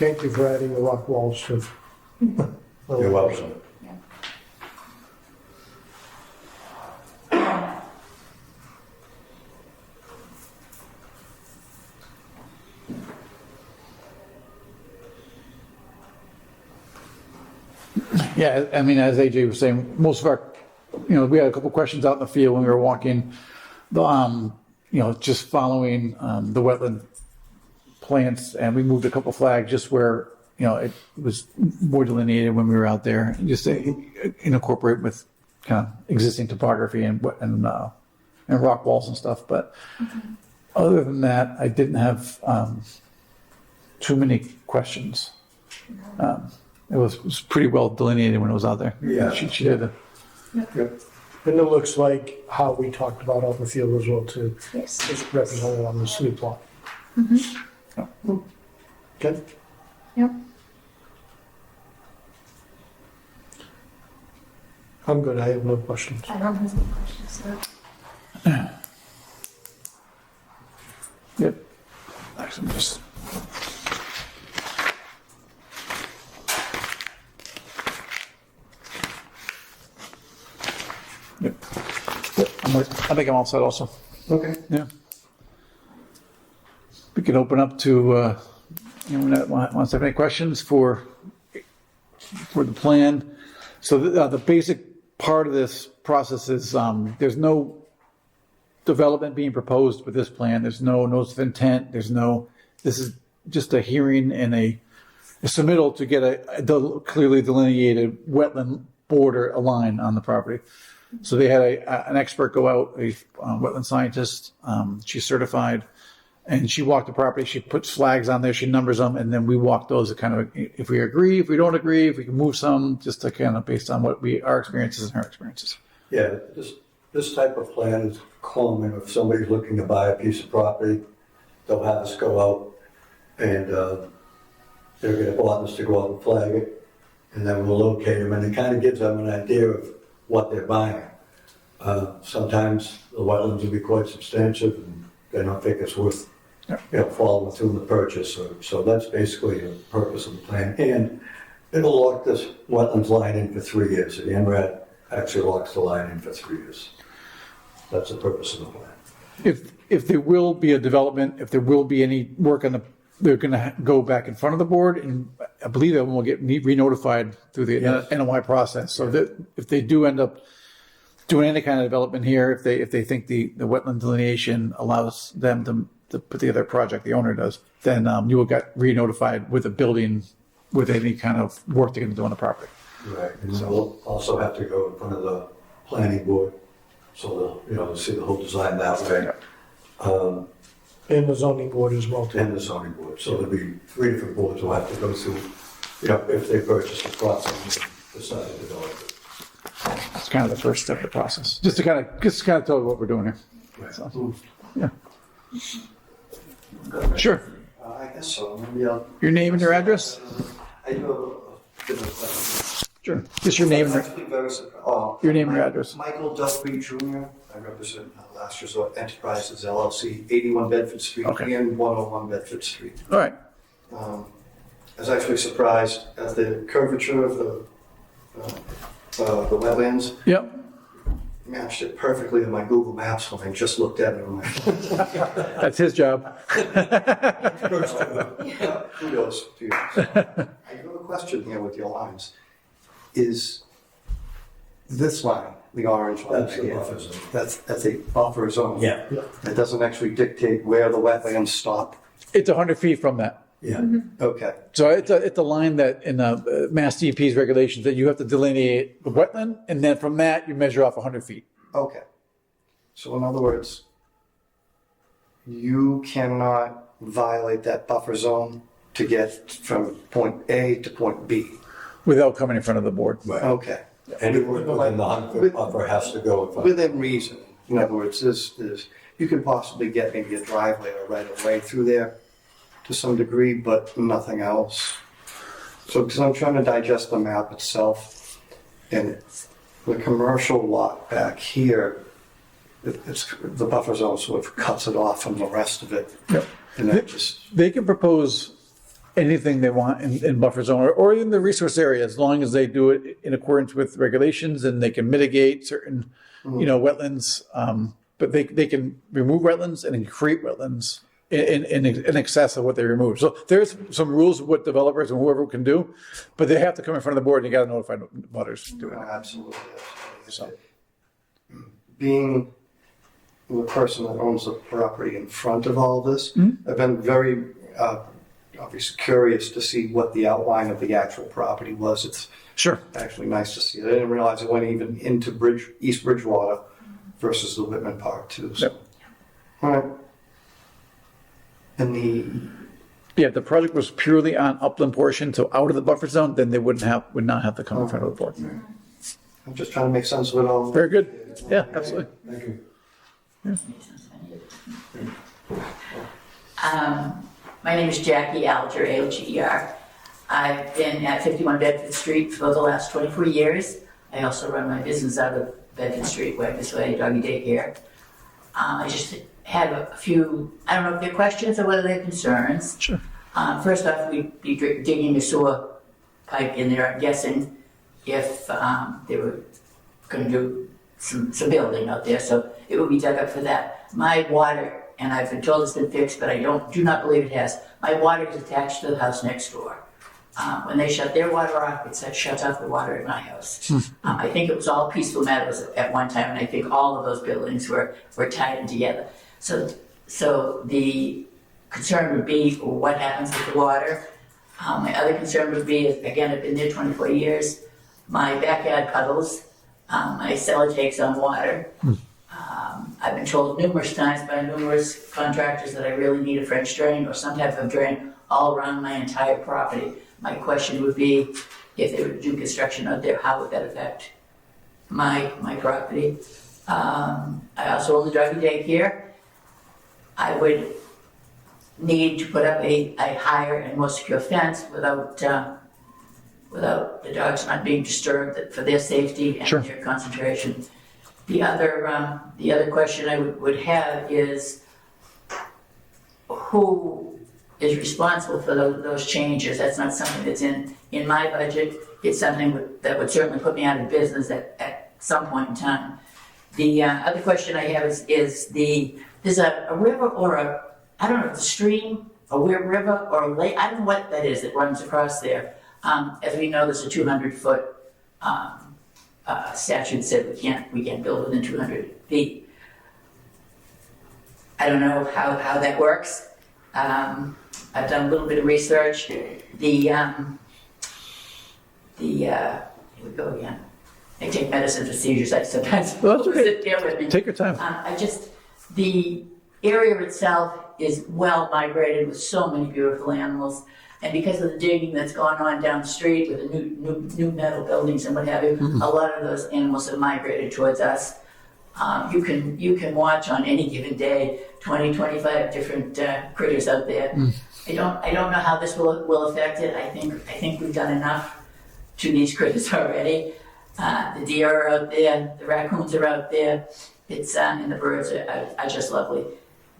C: Thank you for adding the rock walls to.
G: You're welcome.
A: Yeah, I mean, as AJ was saying, most of our, we had a couple questions out in the field when we were walking, just following the wetland plants, and we moved a couple flags just where, it was more delineated when we were out there, just to incorporate with kind of existing topography and rock walls and stuff. But other than that, I didn't have too many questions. It was pretty well delineated when it was out there.
G: Yeah.
A: She did it.
G: Yep.
C: And it looks like how we talked about out in the field as well too.
B: Yes.
C: It's represented on the sleep plot. Okay.
B: Yep.
C: I'm good. I have no questions.
B: I don't have any questions, no.
A: Yep. Actually, just. Yep. I think I'm all set also.
G: Okay.
A: Yeah. We can open up to, anyone wants to have any questions for the plan. So the basic part of this process is there's no development being proposed with this plan. There's no notice of intent. This is just a hearing and a submittal to get a clearly delineated wetland border a line on the property. So they had an expert go out, a wetland scientist. She's certified, and she walked the property. She puts flags on there. She numbers them, and then we walk those to kind of, if we agree, if we don't agree, if we can move some, just to kind of based on what our experiences and her experiences.
G: Yeah, this type of plan is common. If somebody's looking to buy a piece of property, they'll have us go out and they're going to want us to go out and flag it, and then we'll locate them, and it kind of gives them an idea of what they're buying. Sometimes the wetlands will be quite substantial, and they don't think it's worth following through the purchase. So that's basically the purpose of the plan. And it'll lock this wetlands line in for 3 years. The NRAD actually locks the line in for 3 years. That's the purpose of the plan.
A: If there will be a development, if there will be any work on they're going to go back in front of the board, and I believe that will get re-notified through the NOI process. So that if they do end up doing any kind of development here, if they think the wetland delineation allows them to put together a project, the owner does, then you will get re-notified with a building with any kind of work they're going to do on the property.
G: Right, and so we'll also have to go in front of the planning board, so they'll see the whole design that way.
C: And the zoning board as well, too.
G: And the zoning board, so there'll be 3 different boards will have to go through, if they purchase the property and decide to develop it.
A: It's kind of the first step of the process, just to kind of tell you what we're doing here.
G: Right.
A: So, yeah. Sure.
H: I guess so. Maybe I'll.
A: Your name and your address?
H: I do a bit of a question.
A: Sure. Just your name and
H: Actually very surprised.
A: your name and your address.
H: Michael Duffy Jr. I represent Last Resort Enterprises LLC, 81 Bedford Street
A: Okay.
H: and 101 Bedford Street.
A: All right.
H: I was actually surprised at the curvature of the wetlands.
A: Yep.
H: Matched it perfectly in my Google Maps when I just looked at it on my phone.
A: That's his job.
H: Kudos to you. I have a question here with your lines. Is this line, the orange line?
G: That's the
H: here,
G: buffer zone.
H: That's a buffer zone?
G: Yeah.
H: It doesn't actually dictate where the wetlands stop?
A: It's 100 feet from that.
G: Yeah.
H: Okay.
A: So it's a line that in the Mass DEP's regulations that you have to delineate the wetland, and then from that you measure off 100 feet.
H: Okay. So in other words, you cannot violate that buffer zone to get from point A to point B?
A: Without coming in front of the board.
G: Right.
H: Okay.
G: Anyone within the 100-foot buffer has to go in front.
H: Within reason. In other words, you could possibly get maybe a driveway or right of way through there to some degree, but nothing else. So, because I'm trying to digest the map itself, and the commercial lot back here, it's the buffer zone sort of cuts it off from the rest of it.
A: Yep.
H: And that just,
A: They can propose anything they want in buffer zone or in the resource area, as long as they do it in accordance with regulations, and they can mitigate certain, wetlands. But they can remove wetlands and create wetlands in excess of what they remove. So there's some rules of what developers and whoever can do, but they have to come in front of the board, and you got to notify butters to do it.
H: absolutely.
A: So.
H: Being the person that owns the property in front of all this, I've been very obviously curious to see what the outline of the actual property was. It's
A: Sure.
H: actually nice to see it. I didn't realize it went even into East Bridgewater versus the Whitman part too. So.
A: Yep.
H: All right. And
A: Yeah, if the project was purely on upland portion, so out of the buffer zone, then they would not have to come in front of the board.
H: I'm just trying to make sense of it all.
A: Very good. Yeah, absolutely.
G: Thank you.
D: My name is Jackie Alger, Alger. I've been at 51 Bedford Street for the last 24 years. I also run my business out of Bedford Street, Wagner's Way, doggy daycare. I just had a few, I don't know if they're questions or whether they're concerns.
A: Sure.
D: First off, we'd be digging a sewer pipe in there, I'm guessing, if they were going to do some building out there, so it would be dug up for that. My water, and I've been told it's been fixed, but I do not believe it has. My water is attached to the house next door. When they shut their water off, it shuts off the water at my house. I think it was all Peaceful Meadows at one time, and I think all of those buildings were tied in together. So the concern would be what happens with the water. My other concern would be, again, I've been there 24 years, my backyard puddles, my cellar takes on water. I've been told numerous times by numerous contractors that I really need a French drain or some type of drain all around my entire property. My question would be, if they were to do construction out there, how would that affect my property. I also own the doggy daycare. I would need to put up a higher and more secure fence without the dogs not being disturbed for their safety and
A: Sure.
D: their concentration. The other question I would have is who is responsible for those changes? That's not something that's in my budget. It's something that would certainly put me out of business at some point in time. The other question I have is there's a river or I don't know if it's a stream, a weird river or a lake, I don't know what that is that runs across there. As we know, there's a 200-foot statute said we can't build within 200 feet. I don't know how that works. I've done a little bit of research. Here we go again. I take medicine for seizures. I sometimes
A: Well, that's okay.
D: sit there with me.
A: Take your time.
D: The area itself is well migrated with so many beautiful animals. And because of the digging that's gone on down the street with the new metal buildings and what have you, a lot of those animals have migrated towards us. You can watch on any given day 20, 25 different critters out there. I don't know how this will affect it. I think we've done enough to these critters already. The deer are out there, the raccoons are out there. It's and the birds are just lovely.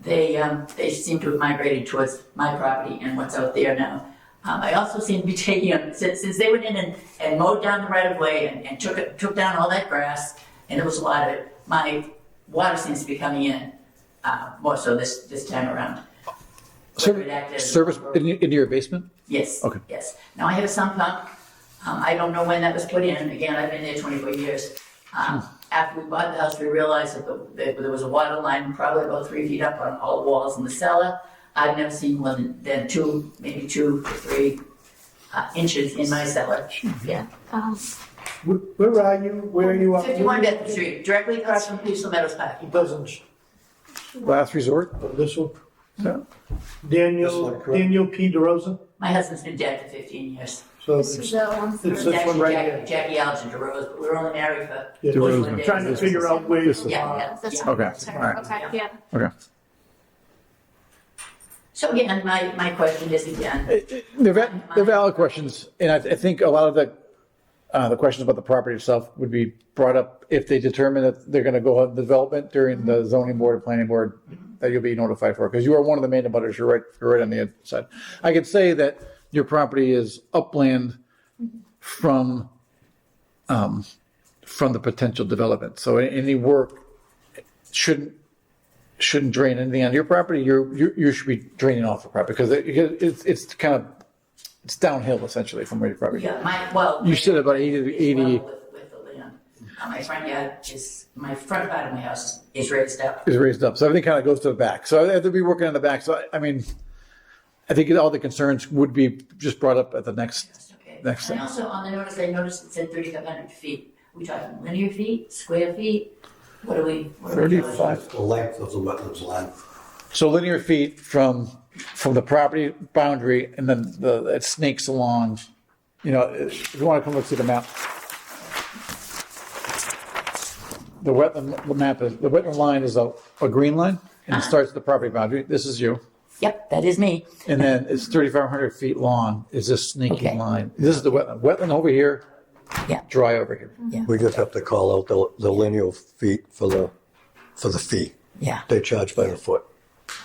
D: They seem to have migrated towards my property and what's out there now. I also seem to be taking since they went in and mowed down the right of way and took down all that grass, and there was a lot of it. My water seems to be coming in more so this time around.
A: Service into your basement?
D: Yes.
A: Okay.
D: Yes. Now I have a sump pump. I don't know when that was put in. Again, I've been there 24 years. After we bought the house, we realized that there was a water line probably about 3 feet up on all the walls in the cellar. I've never seen more than maybe 2 to 3 inches in my cellar. Yeah.
C: Where are you? Where are you up?
D: 51 Bedford Street, directly across from Peaceful Meadows Park.
C: It doesn't.
A: Last resort?
C: This one.
A: Yeah.
C: Daniel P. DeRosa.
D: My husband's been dead for 15 years.
C: So
B: This is the one.
C: it's this one
D: Actually,
C: right here.
D: Jackie Alger DeRose, but we were only married for
C: Yeah.
D: 21 days.
C: Trying to figure out where.
A: This is-
D: Yeah.
B: That's
A: Okay,
B: Sorry.
A: all right.
B: Okay, yeah.
A: Okay.
D: So again, my question is again,
A: They're valid questions, and I think a lot of the questions about the property itself would be brought up if they determine that they're gonna go ahead with development during the zoning board or planning board, that you'll be notified for, because you are one of the main abutters, you're right on the other side. I could say that your property is upland from the potential development, so any work shouldn't drain anything on your property. You should be draining off the property, because it's kind of, it's downhill essentially from where your property.
D: yeah,
A: You said about 80 to 80.
D: With the land. My front yard my front part of my house is raised up.
A: Is raised up, so everything kind of goes to the back. So I have to be working on the back. So I mean, I think all the concerns would be just brought up at the next
D: Okay.
A: Next
D: And
A: thing.
D: also on the notice, I noticed it said 3,500 feet. Are we talking linear feet, square feet? What are we?
A: 35.
G: The length of the wetlands line.
A: So linear feet from the property boundary, and then it snakes along. You know, if you want to come look see the map, the wetland line is a green line, and it starts at the property boundary. This is you.
D: Yep, that is me.
A: And then it's 3,500 feet long is this snaking
D: Okay.
A: line. This is the wetland. Wetland over here,
D: Yeah.
A: dry over here.
G: We just have to call out the linear feet for the fee.
D: Yeah.
G: They charge by the foot.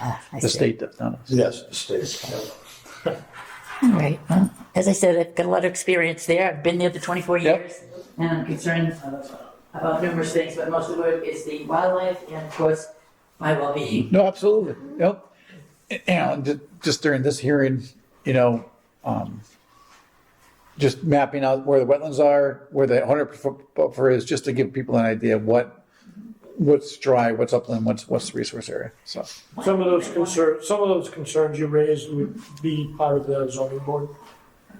D: I
A: The
D: see.
A: state does, not us.
G: Yes, the state.
D: All right. Well, as I said, I've got a lot of experience there. I've been there for 24
A: Yep.
D: years, and I'm concerned about numerous things, but most of it is the wildlife and, of course, my well-being.
A: No, absolutely. Yep. And just during this hearing, you know, just mapping out where the wetlands are, where the 100-foot buffer is, just to give people an idea of what's dry, what's upland, what's the resource area. So
C: Some of those concerns you raised would be part of the zoning board.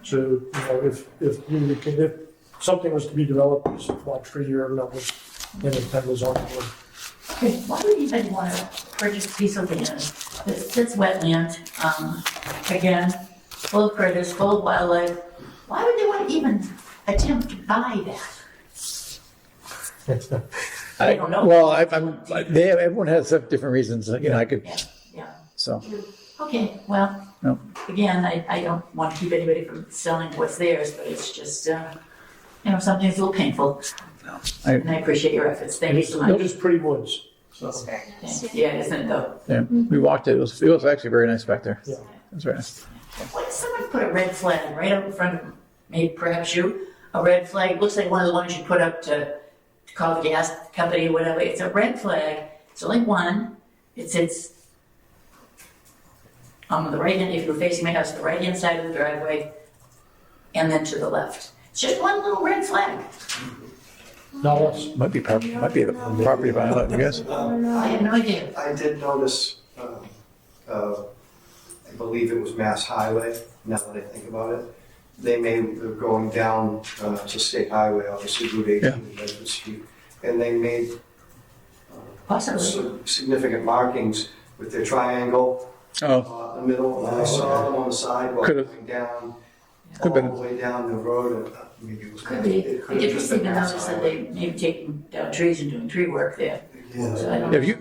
C: So, you know, if something was to be developed, it's watch for your numbers, then it's time the zoning board.
D: Okay, why would anybody want to purchase a piece of land that's wetland, again, full of critters, full of wildlife? Why would they want to even attempt to buy that? I don't know.
A: Well, everyone has different reasons, I could,
D: Yeah.
A: so,
D: Okay, well,
A: no.
D: again, I don't want to keep anybody from selling what's theirs, but it's just, something that's a little painful. And I appreciate your efforts. Thank you so
C: It
D: much.
C: is pretty woods. So,
B: It's very nice.
D: Yeah, isn't it though?
A: Yeah, we walked it. It was actually very nice back there.
C: Yeah.
A: It was very nice.
D: Why does someone put a red flag right out in front of, maybe perhaps you, a red flag, looks like one of the ones you put up to call the gas company or whatever. It's a red flag. It's only one. It sits on the right hand, if you're facing my house, the right hand side of the driveway, and then to the left. It's just one little red flag.
C: not us.
A: Might be the property of I guess.
D: I have no idea.
H: I did notice, I believe it was Mass Highway, now that I think about it. They're going down to State Highway, obviously Route 18 and Bedford Street. And they made
D: Possibly.
H: some significant markings with their triangle
A: Oh,
H: in the middle. And I saw them on the sidewalk
A: Could've-
H: going down,
A: Could've
H: all
A: been.
H: the way down the road. And maybe it was.
D: Could be.
H: It
D: I
H: could have
D: did
H: just
D: even
H: been Mass
D: notice that
H: Highway.
D: they may be taking down trees and doing tree work there.
H: Yeah.
D: So I don't
A: Have
D: know.
A: you-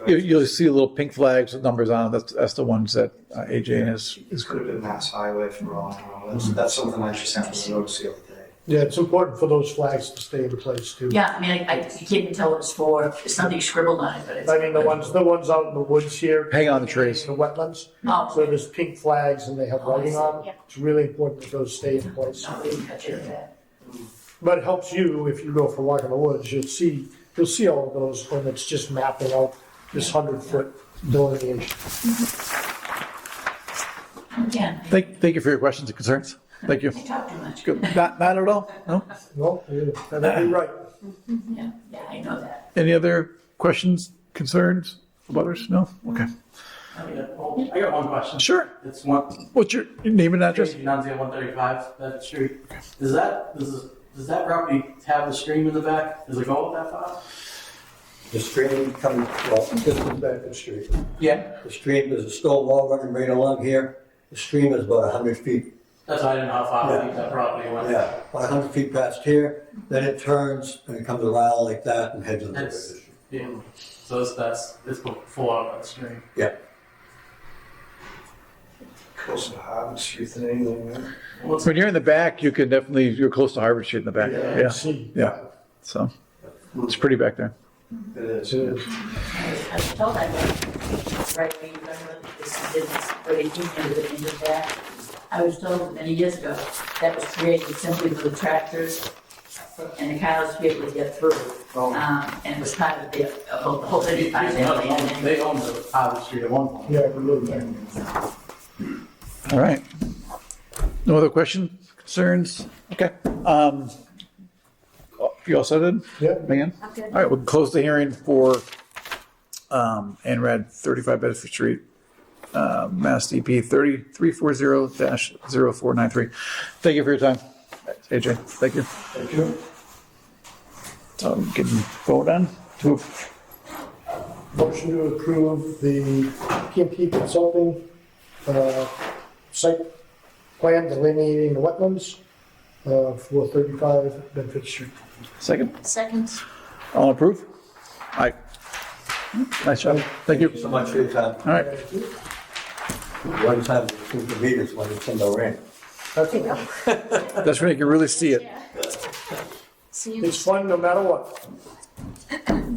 A: You'll see little pink flags with numbers on them. That's the ones that AJ is
H: It could have been Mass Highway for all I know. That's something I just happened to notice the other day.
C: Yeah, it's important for those flags to stay in place too.
D: Yeah, I mean, I you can't even tell what it's for. There's something scribbled on it, but it's.
C: I mean, the ones out in the woods here.
A: Hang on the trees.
C: The wetlands.
D: Oh.
C: So there's pink flags and they have writing on them.
B: Yeah.
C: It's really important that those stay in place.
D: No, we didn't cut you that.
C: But it helps you if you go for a walk in the woods. You'll see all of those when it's just mapping out this 100-foot delineation.
D: Again,
A: Thank you for your questions and concerns. Thank you.
D: I talk too much.
A: Good. Not at all? No?
C: No, that'd be right.
D: Yeah, I know that.
A: Any other questions, concerns, others? No? Okay.
I: I got one question.
A: Sure.
I: It's one,
A: What's your name and address?
I: Nunzio 135 Bedford Street. Does that property have the stream in the back? Does it go that far?
G: The stream comes, well, this is Bedford Street.
I: Yeah.
G: The stream, there's a stone wall running right along here. The stream is about 100 feet.
I: That's why I didn't know how far
G: Yeah.
I: that property went.
G: Yeah, about 100 feet past here, then it turns and it comes around like that and heads into the Bedford
I: It's,
G: Street.
I: yeah. So it's full out of the stream.
G: Yeah.
H: Close to Harvard Street than anything, right?
A: When you're in the back, you're close to Harvard Street in the back. Yeah.
C: See.
A: Yeah. So it's pretty back there.
H: It is.
C: It is.
D: I was told I was right when you remember this business where they keep into that. I was told many years ago that was created simply for the tractors and the cows to be able to get through. And it was part of the whole thing.
I: They owned the Harvard Street at one point.
C: Yeah, we live there.
A: All right. No other questions, concerns? Okay. You all set then?
C: Yeah.
A: Megan?
B: I'm good.
A: All right, we'll close the hearing for ANRAD 35 Bedford Street, Mass DP 3340-0493. Thank you for your time, AJ. Thank you.
C: Thank you.
A: Getting vote on to
C: Motion to approve the PMP Consulting site plan delineating the wetlands for 35 Bedford Street.
A: second.
B: Second.
A: All approved? Aye. Nice job. Thank you.
G: So much for your time.
A: All right.
G: One time it seems to beat us when it's in the rain.
C: That's it.
A: That's when you can really see it.
B: See you.
C: It's fun no matter what.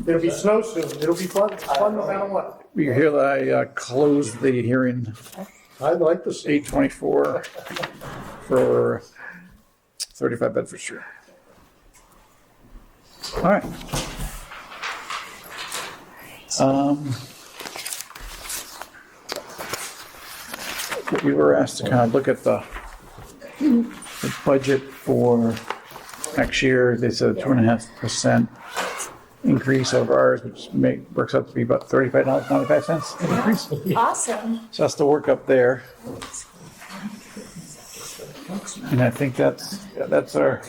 C: There'll be snow soon. It'll be fun. It's fun no matter what.
A: We hear that I closed the hearing
C: I'd like to see.
A: 8:24 for 35 Bedford Street. All right. We were asked to kind of look at the budget for next year. They said 2.5% increase of ours, which works out to be about $35.95 increase.
B: Awesome.
A: So that's the work up there. And I think that's our,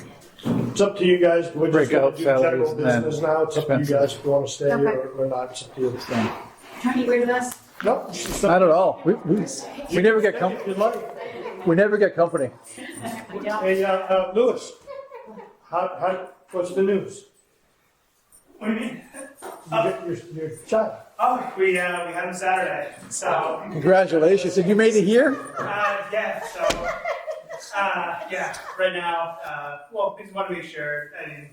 C: It's up to you guys. We're just gonna
A: Breakout
C: do general
A: salaries and then
C: business now. It's up to you
A: expenses.
C: guys if you want to stay
B: Okay.
C: or not. It's up to you.
D: Trying to get rid of us?
C: No. it's
A: not
C: up
A: at all. We never get
C: to you if you'd like.
A: we never get company.
B: We don't.
C: Hey, Lewis, what's the news?
E: What do you mean?
C: Your child.
E: Oh, we had him Saturday. So
A: Congratulations. And you made it here?
E: yeah. So yeah. Right now, well, we just want to make sure. I mean,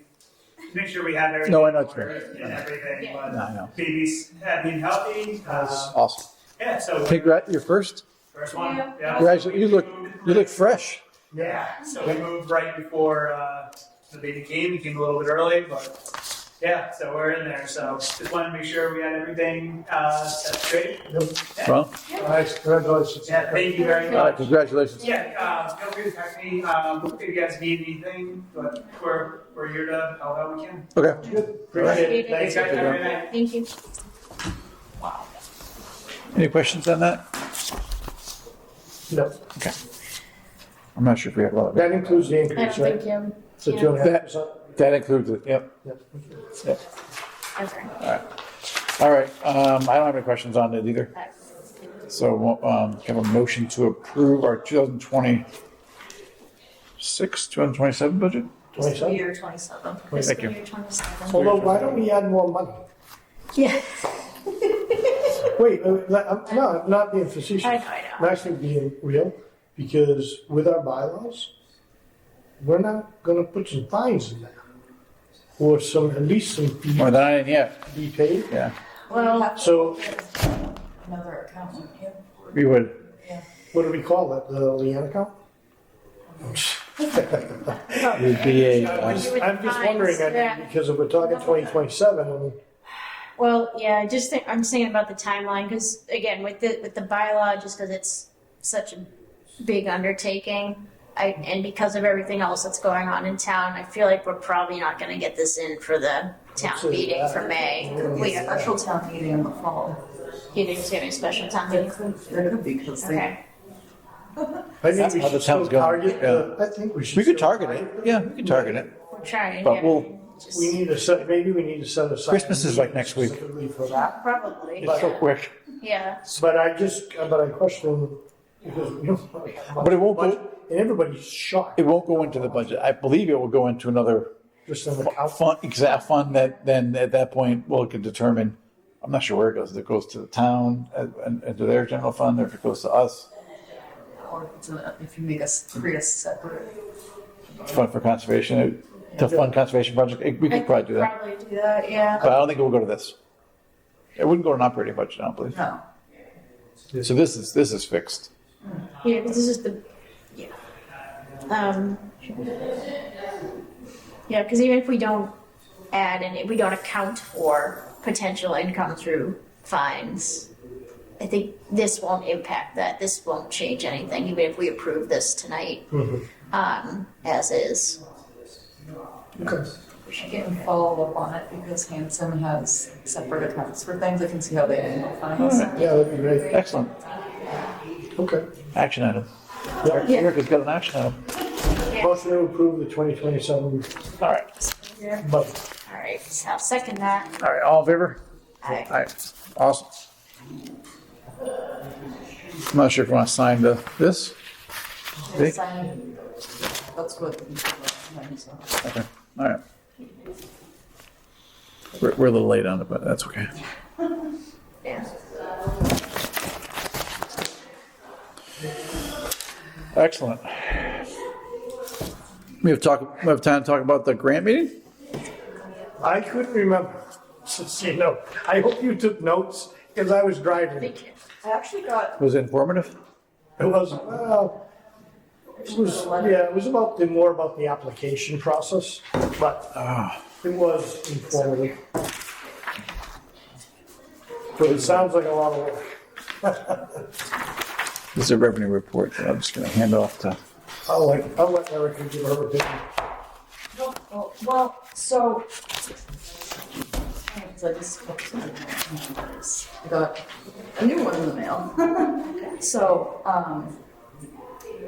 E: make sure we have everything.
A: No, I know it's
E: ordered and everything.
B: Yeah.
E: But
A: No, I know.
E: baby's being healthy.
A: Awesome.
E: Yeah. So
A: Your first?
E: first one.
B: Yeah.
E: Yeah.
A: Congratulations. You look fresh.
E: Yeah. So we moved right before the baby came. He came a little bit early, but yeah. So we're in there. So just wanted to make sure we had everything set straight.
A: Well,
C: Nice, congratulations.
E: Yeah. Thank you very
A: all right,
E: much.
A: congratulations.
E: Yeah, feel free to text me if you guys need anything, but we're here to help out we can.
A: Okay.
C: Appreciate it.
E: Thanks, guys. Have a great night.
B: Thank you.
A: Any questions on that?
C: No,
A: Okay. I'm not sure if we have a lot of
C: that includes the
B: I don't
C: increase, right?
B: think you.
C: So 2.5%?
A: That includes it, yep.
C: Yep.
A: Yep.
B: Okay.
A: All right, I don't have any questions on it either. So, have a motion to approve our 2027 budget?
C: 27?
J: Year 27.
A: Thank
B: Fiscal
A: you.
B: year 27.
C: Although, why don't we add more money?
B: Yeah.
C: Wait, I'm not being facetious.
B: I know.
C: I'm actually being real, because with our bylaws, we're not gonna put some fines in there. Or at least some fees
A: More than I didn't yet,
C: be paid.
A: yeah.
B: Well,
C: So,
J: Another accountant, yeah.
A: We would,
C: what do we call that, the Leanne account?
A: would be a,
C: I'm just
B: With
C: wondering,
B: fines, yeah.
C: because if we're talking 2027, I mean,
B: well, yeah, I just think, I'm just thinking about the timeline, because again, with the bylaw, just because it's such a big undertaking, and because of everything else that's going on in town, I feel like we're probably not gonna get this in for the town meeting for May.
J: We have a special town meeting in the fall.
B: You think it's gonna be a special town meeting?
J: There could be, because they,
B: Okay.
C: I think
A: That's
C: we
A: how the
C: should still
A: town's going,
C: target,
A: yeah.
C: I think we should.
A: we could
C: still
A: target it, yeah, we could target it.
B: We're trying,
A: But
B: yeah.
A: we'll-
B: Just-
C: We need to set, maybe we need to set aside.
A: Christmas is like next week.
C: Specifically for that.
B: Probably,
A: It's so quick.
B: yeah.
C: But I question, because, you know.
A: But it won't go-
C: And everybody's shocked,
A: It won't go into the budget. I believe it will go into another
C: just an account.
A: fund that then at that point we can determine, I'm not sure where it goes. If it goes to the town and to their general fund, or if it goes to us,
J: or if you make us create a separate.
A: fund for conservation, to fund conservation project, we could probably do that.
B: Probably do that, yeah.
A: But I don't think it will go to this. It wouldn't go to an operating budget, I don't believe.
J: No.
A: So this is fixed.
B: Yeah, 'cause this is the, yeah. Yeah, because even if we don't add and we don't account for potential income through fines, I think this won't impact that. This won't change anything, even if we approve this tonight, as is.
C: Okay.
J: We should get and follow up on it, because Hanson has separate accounts for things. I can see how they handle fines.
C: Yeah, that'd be great.
A: Excellent.
C: Okay.
A: Action item.
B: Yeah.
A: Eric has got an action item.
C: Motion to approve the 2027
A: All right.
C: budget.
B: All right, so I'll second that.
A: All right, all in favor?
B: Aye.
A: All right, awesome. I'm not sure if you want to sign this. Okay.
J: That's what.
A: Okay, all right. We're a little late on it, but that's okay.
B: Yeah.
A: Excellent. We have time to talk about the grant meeting?
C: I couldn't remember, just so you know. I hope you took notes, because I was driving.
J: I actually got
A: Was it informative?
C: It was, well, it was more about the application process, but it was informative. But it sounds like a lot of work.
A: This is a revenue report that I'm just going to hand off to.
C: I'll let Erica give her opinion.
J: well, so. I just I got a new one in the mail. So,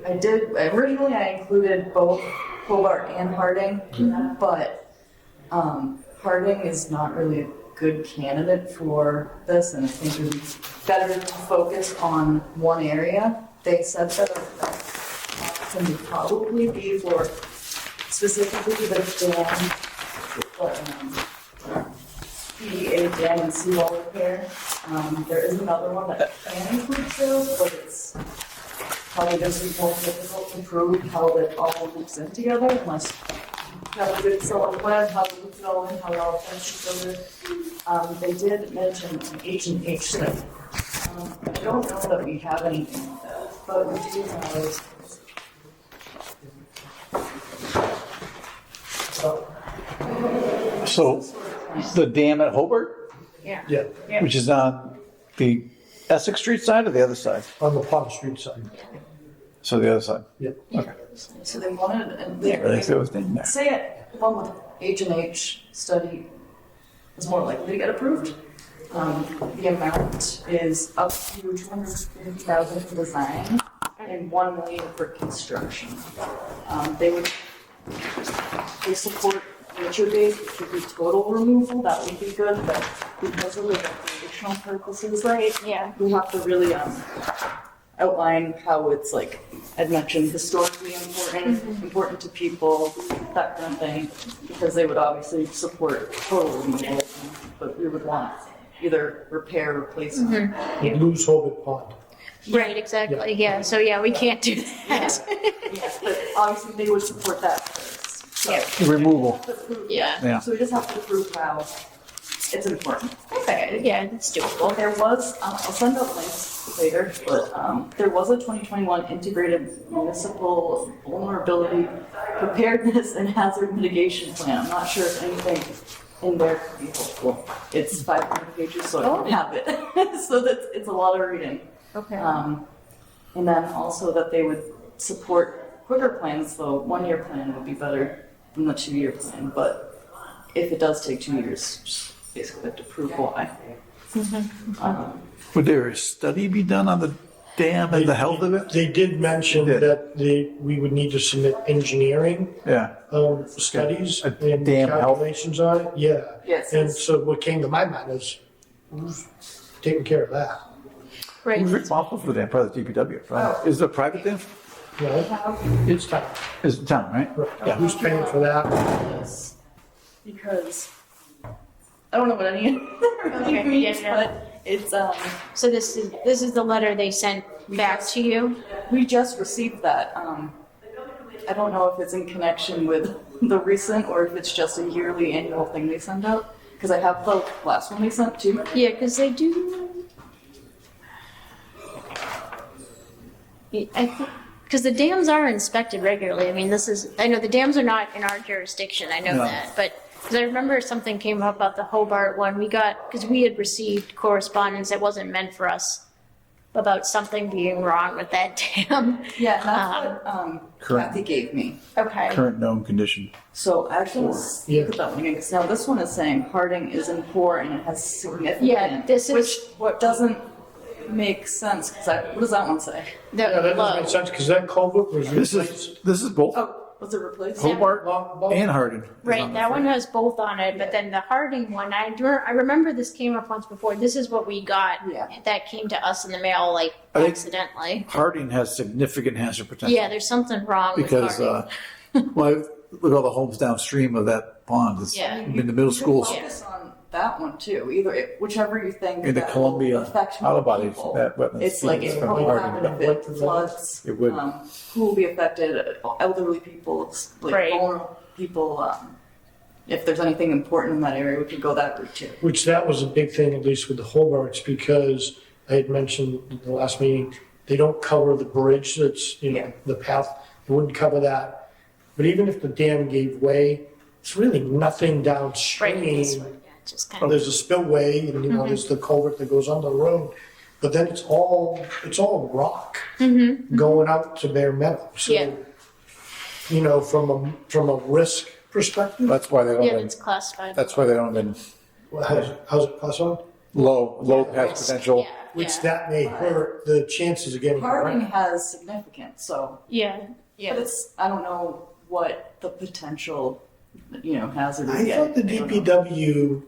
J: originally I included both Hobart and Harding, but Harding is not really a good candidate for this, and I think it would be better to focus on one area. They said that can probably be for specifically the dam, PDA dam and seawall repair. There is another one that can include sales, but it's probably just more difficult to prove how it all loops in together unless you have a good solid plan, how it loops it all in, how it all fits together. They did mention an H&H study. I don't know that we have anything like that, but we do have.
A: So the dam at Hobart,
B: Yeah.
C: Yeah,
A: which is on the Essex Street side or the other side?
C: on the Pond Street side.
A: So the other side.
C: Yeah.
A: Okay.
J: So they wanted, and
A: Didn't realize there was dam there.
J: say it, one with H&H study is more likely to get approved. The amount is up to 250,000 for design and 1 million for construction. They support nature base, which would be total removal, that would be good, but because of the recreational purposes,
B: Right, yeah.
J: we have to really outline how it's like I'd mentioned historically important to people, that kind of thing, because they would obviously support total removal, but we would want either repair or replace.
C: You lose Hobart Pond.
B: Right, exactly, yeah, so yeah, we can't do that.
J: Yes, but obviously they would support that first. So
B: Yeah.
A: The removal.
B: Yeah.
A: Yeah.
J: So we just have to prove how it's important.
B: Okay, yeah, that's doable.
J: There was, I'll send out links later, but there was a 2021 integrated municipal vulnerability preparedness and hazard mitigation plan. I'm not sure if anything in there could be helpful. It's 500 pages, so I don't have it. So it's a lot of reading.
B: Okay.
J: And then also that they would support quicker plans, though 1-year plan would be better than the 2-year plan. But if it does take 2 years, just basically have to prove why.
A: Would there a study be done on the dam and the health of it?
C: They did mention
A: Did.
C: that we would need to submit engineering
A: Yeah.
C: studies
A: A
C: and
A: dam health.
C: calculations on it. Yeah.
J: Yes.
C: And so what came to my mind is who's taking care of that?
B: Right.
A: Who's responsible for the dam? Probably the DPW, right? Is it a private dam?
C: You know, it's time.
A: It's the town, right?
C: Yeah, who's paying for that?
J: Yes. Because I don't know what any of it really
B: Okay,
J: means,
B: yeah.
J: but it's
B: So this is the letter they sent back to you?
J: we just received that. I don't know if it's in connection with the recent or if it's just a yearly annual thing they send out. Because I have the last one they sent too.
B: Yeah, because they do. Because the dams are inspected regularly. I mean, I know the dams are not in our jurisdiction, I know
A: No.
B: that, but, because I remember something came up about the Hobart one, because we had received correspondence that wasn't meant for us about something being wrong with that dam.
J: Yeah, and that's what
A: Correct.
J: Kathy gave me.
B: Okay.
A: Current known condition.
J: So actually,
C: Yeah.
J: look at that one again. 'Cause now this one is saying Harding is in poor and it has significant.
B: Yeah, this is
J: which
B: what
J: doesn't make sense. Because what does that one say?
C: Yeah, that doesn't
B: low.
C: make sense because that culvert was
A: This
C: replaced.
A: is both
J: Oh, was it replaced?
A: Hobart
C: Long-
A: and Hardin. is
B: Right,
A: on
B: that
A: the
B: one has both on it, but then the Harding one, I remember this came up once before. This is what we got.
J: Yeah.
B: That came to us in the mail, like,
A: I think-
B: accidentally.
A: Harding has significant hazard potential.
B: Yeah, there's something wrong
A: Because,
B: with Harding.
A: well, look at all the homes downstream of that pond. It's
B: Yeah.
A: in the middle schools.
J: Focus on that one too. Whichever you think
A: In the
J: that
A: Columbia
J: will affect more
A: auto bodies,
J: people.
A: that wetlands.
J: It's like it
A: from
J: will
A: Harding.
J: happen if it floods.
A: It would.
J: Who will be affected? Elderly people, like
B: Right.
J: vulnerable people. If there's anything important in that area, we could go that route too.
C: Which that was a big thing, at least with the Hobarts, because I had mentioned in the last meeting, they don't cover the bridge that's,
J: Yeah.
C: the path, they wouldn't cover that. But even if the dam gave way, it's really nothing
B: Right,
C: downstream.
B: this one, yeah, just kind of.
C: There's a spillway and, there's the culvert that goes under the road, but then it's all rock going out to Bear Meadow. So,
B: Yeah.
C: from a risk perspective,
A: That's why they don't
B: Yeah,
A: even,
B: it's classified.
A: that's why they don't even
C: how's it classified?
A: low hazard potential.
B: Yeah,
C: Which
B: yeah.
C: that may hurt the chances of getting
J: Harding
C: around.
J: has significance, so
B: Yeah,
J: but
B: yeah.
J: it's I don't know what the potential hazard is
C: I
J: yet.
C: thought the DPW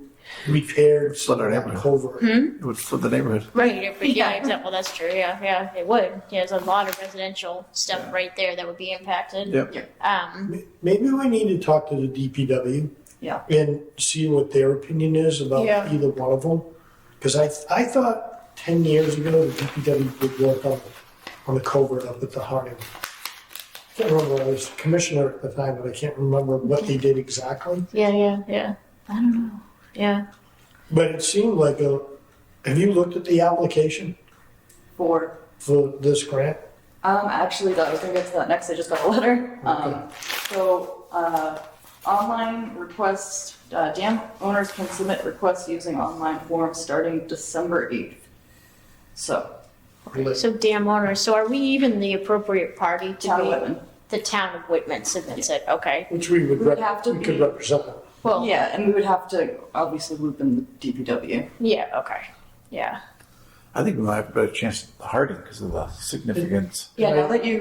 C: repaired
A: Flood our
C: that
A: neighborhood.
C: culvert.
A: It would flood the neighborhood.
B: Right, but yeah, exactly. Well, that's true. Yeah, it would. Yeah, there's a lot of residential stuff right there that would be impacted.
A: Yep.
B: Um,
C: Maybe we need to talk to the DPW
J: Yeah.
C: and see what their opinion is about
B: Yeah.
C: either one of them. Because I thought 10 years ago, the DPW did work on the culvert up at the Harding. I can't remember, I was commissioner at the time, but I can't remember what they did exactly.
B: Yeah. I don't know. Yeah.
C: But it seemed like have you looked at the application
J: For
C: for this grant?
J: actually, I was gonna get to that next. I just got a letter. Online requests, dam owners can submit requests using online forms starting December 8th. So,
B: So dam owners, so are we even the appropriate party to
J: Town of
B: be?
J: Whitman.
B: The town of Whitman submits it, okay.
C: Which we would,
J: We would have to
C: we could
J: be-
C: represent them.
B: Well,
J: Yeah, and we would have to obviously loop in the DPW.
B: yeah, okay, yeah.
A: I think we might have a better chance at Harding because of the significance.
J: Yeah, now that they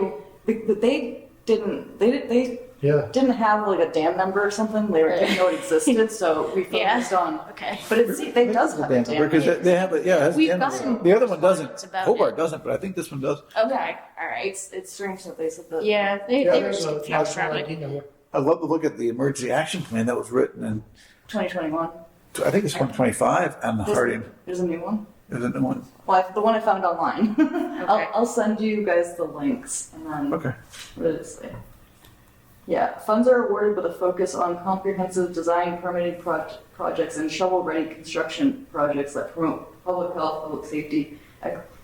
C: Yeah.
J: didn't have like a dam number or something. They didn't know it existed, so we
B: Yeah.
J: focused on.
B: Okay.
J: But it does have a dam.
A: Because they have it, yeah, it has
B: We've
A: dam
B: gotten
A: number. The other one doesn't.
B: correspondence about
A: Hobart
B: it.
A: doesn't, but I think this one does.
B: Okay, all right.
J: It's strange that they said that.
B: Yeah, they
C: Yeah,
B: were
C: there's a
B: confused
C: national
B: probably.
C: ID number.
A: I'd love to look at the emergency action plan that was written in,
J: 2021.
A: I think it's 125 on the Harding.
J: There's a new one.
A: Is it the one?
J: Well, the one I found online.
B: Okay.
J: I'll send you guys the links and then.
A: Okay.
J: What did it say? Yeah, funds are awarded with a focus on comprehensive design, permitting projects, and shovel-ready construction projects that promote public health, public safety,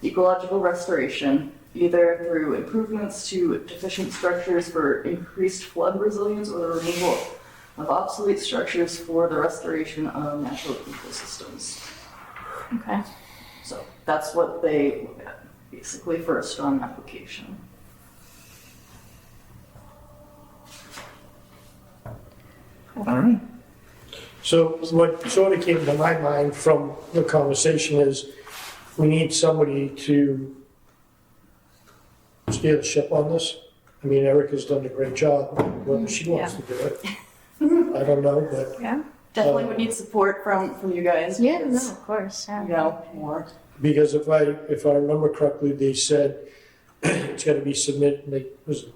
J: ecological restoration, either through improvements to deficient structures for increased flood resilience or the removal of obsolete structures for the restoration of natural ecosystems.
B: Okay.
J: So that's what they look at, basically, for a strong application.
A: All right.
C: So what sort of came to my mind from the conversation is we need somebody to steer the ship on this. I mean, Erica's done a great job, whether she wants to do it. I don't know, but
B: Yeah.
J: Definitely would need support from you guys.
B: Yeah, no,
J: because,
B: of course,
J: You
B: yeah.
J: know, more.
C: because if I remember correctly, they said it's gotta be submitted, was it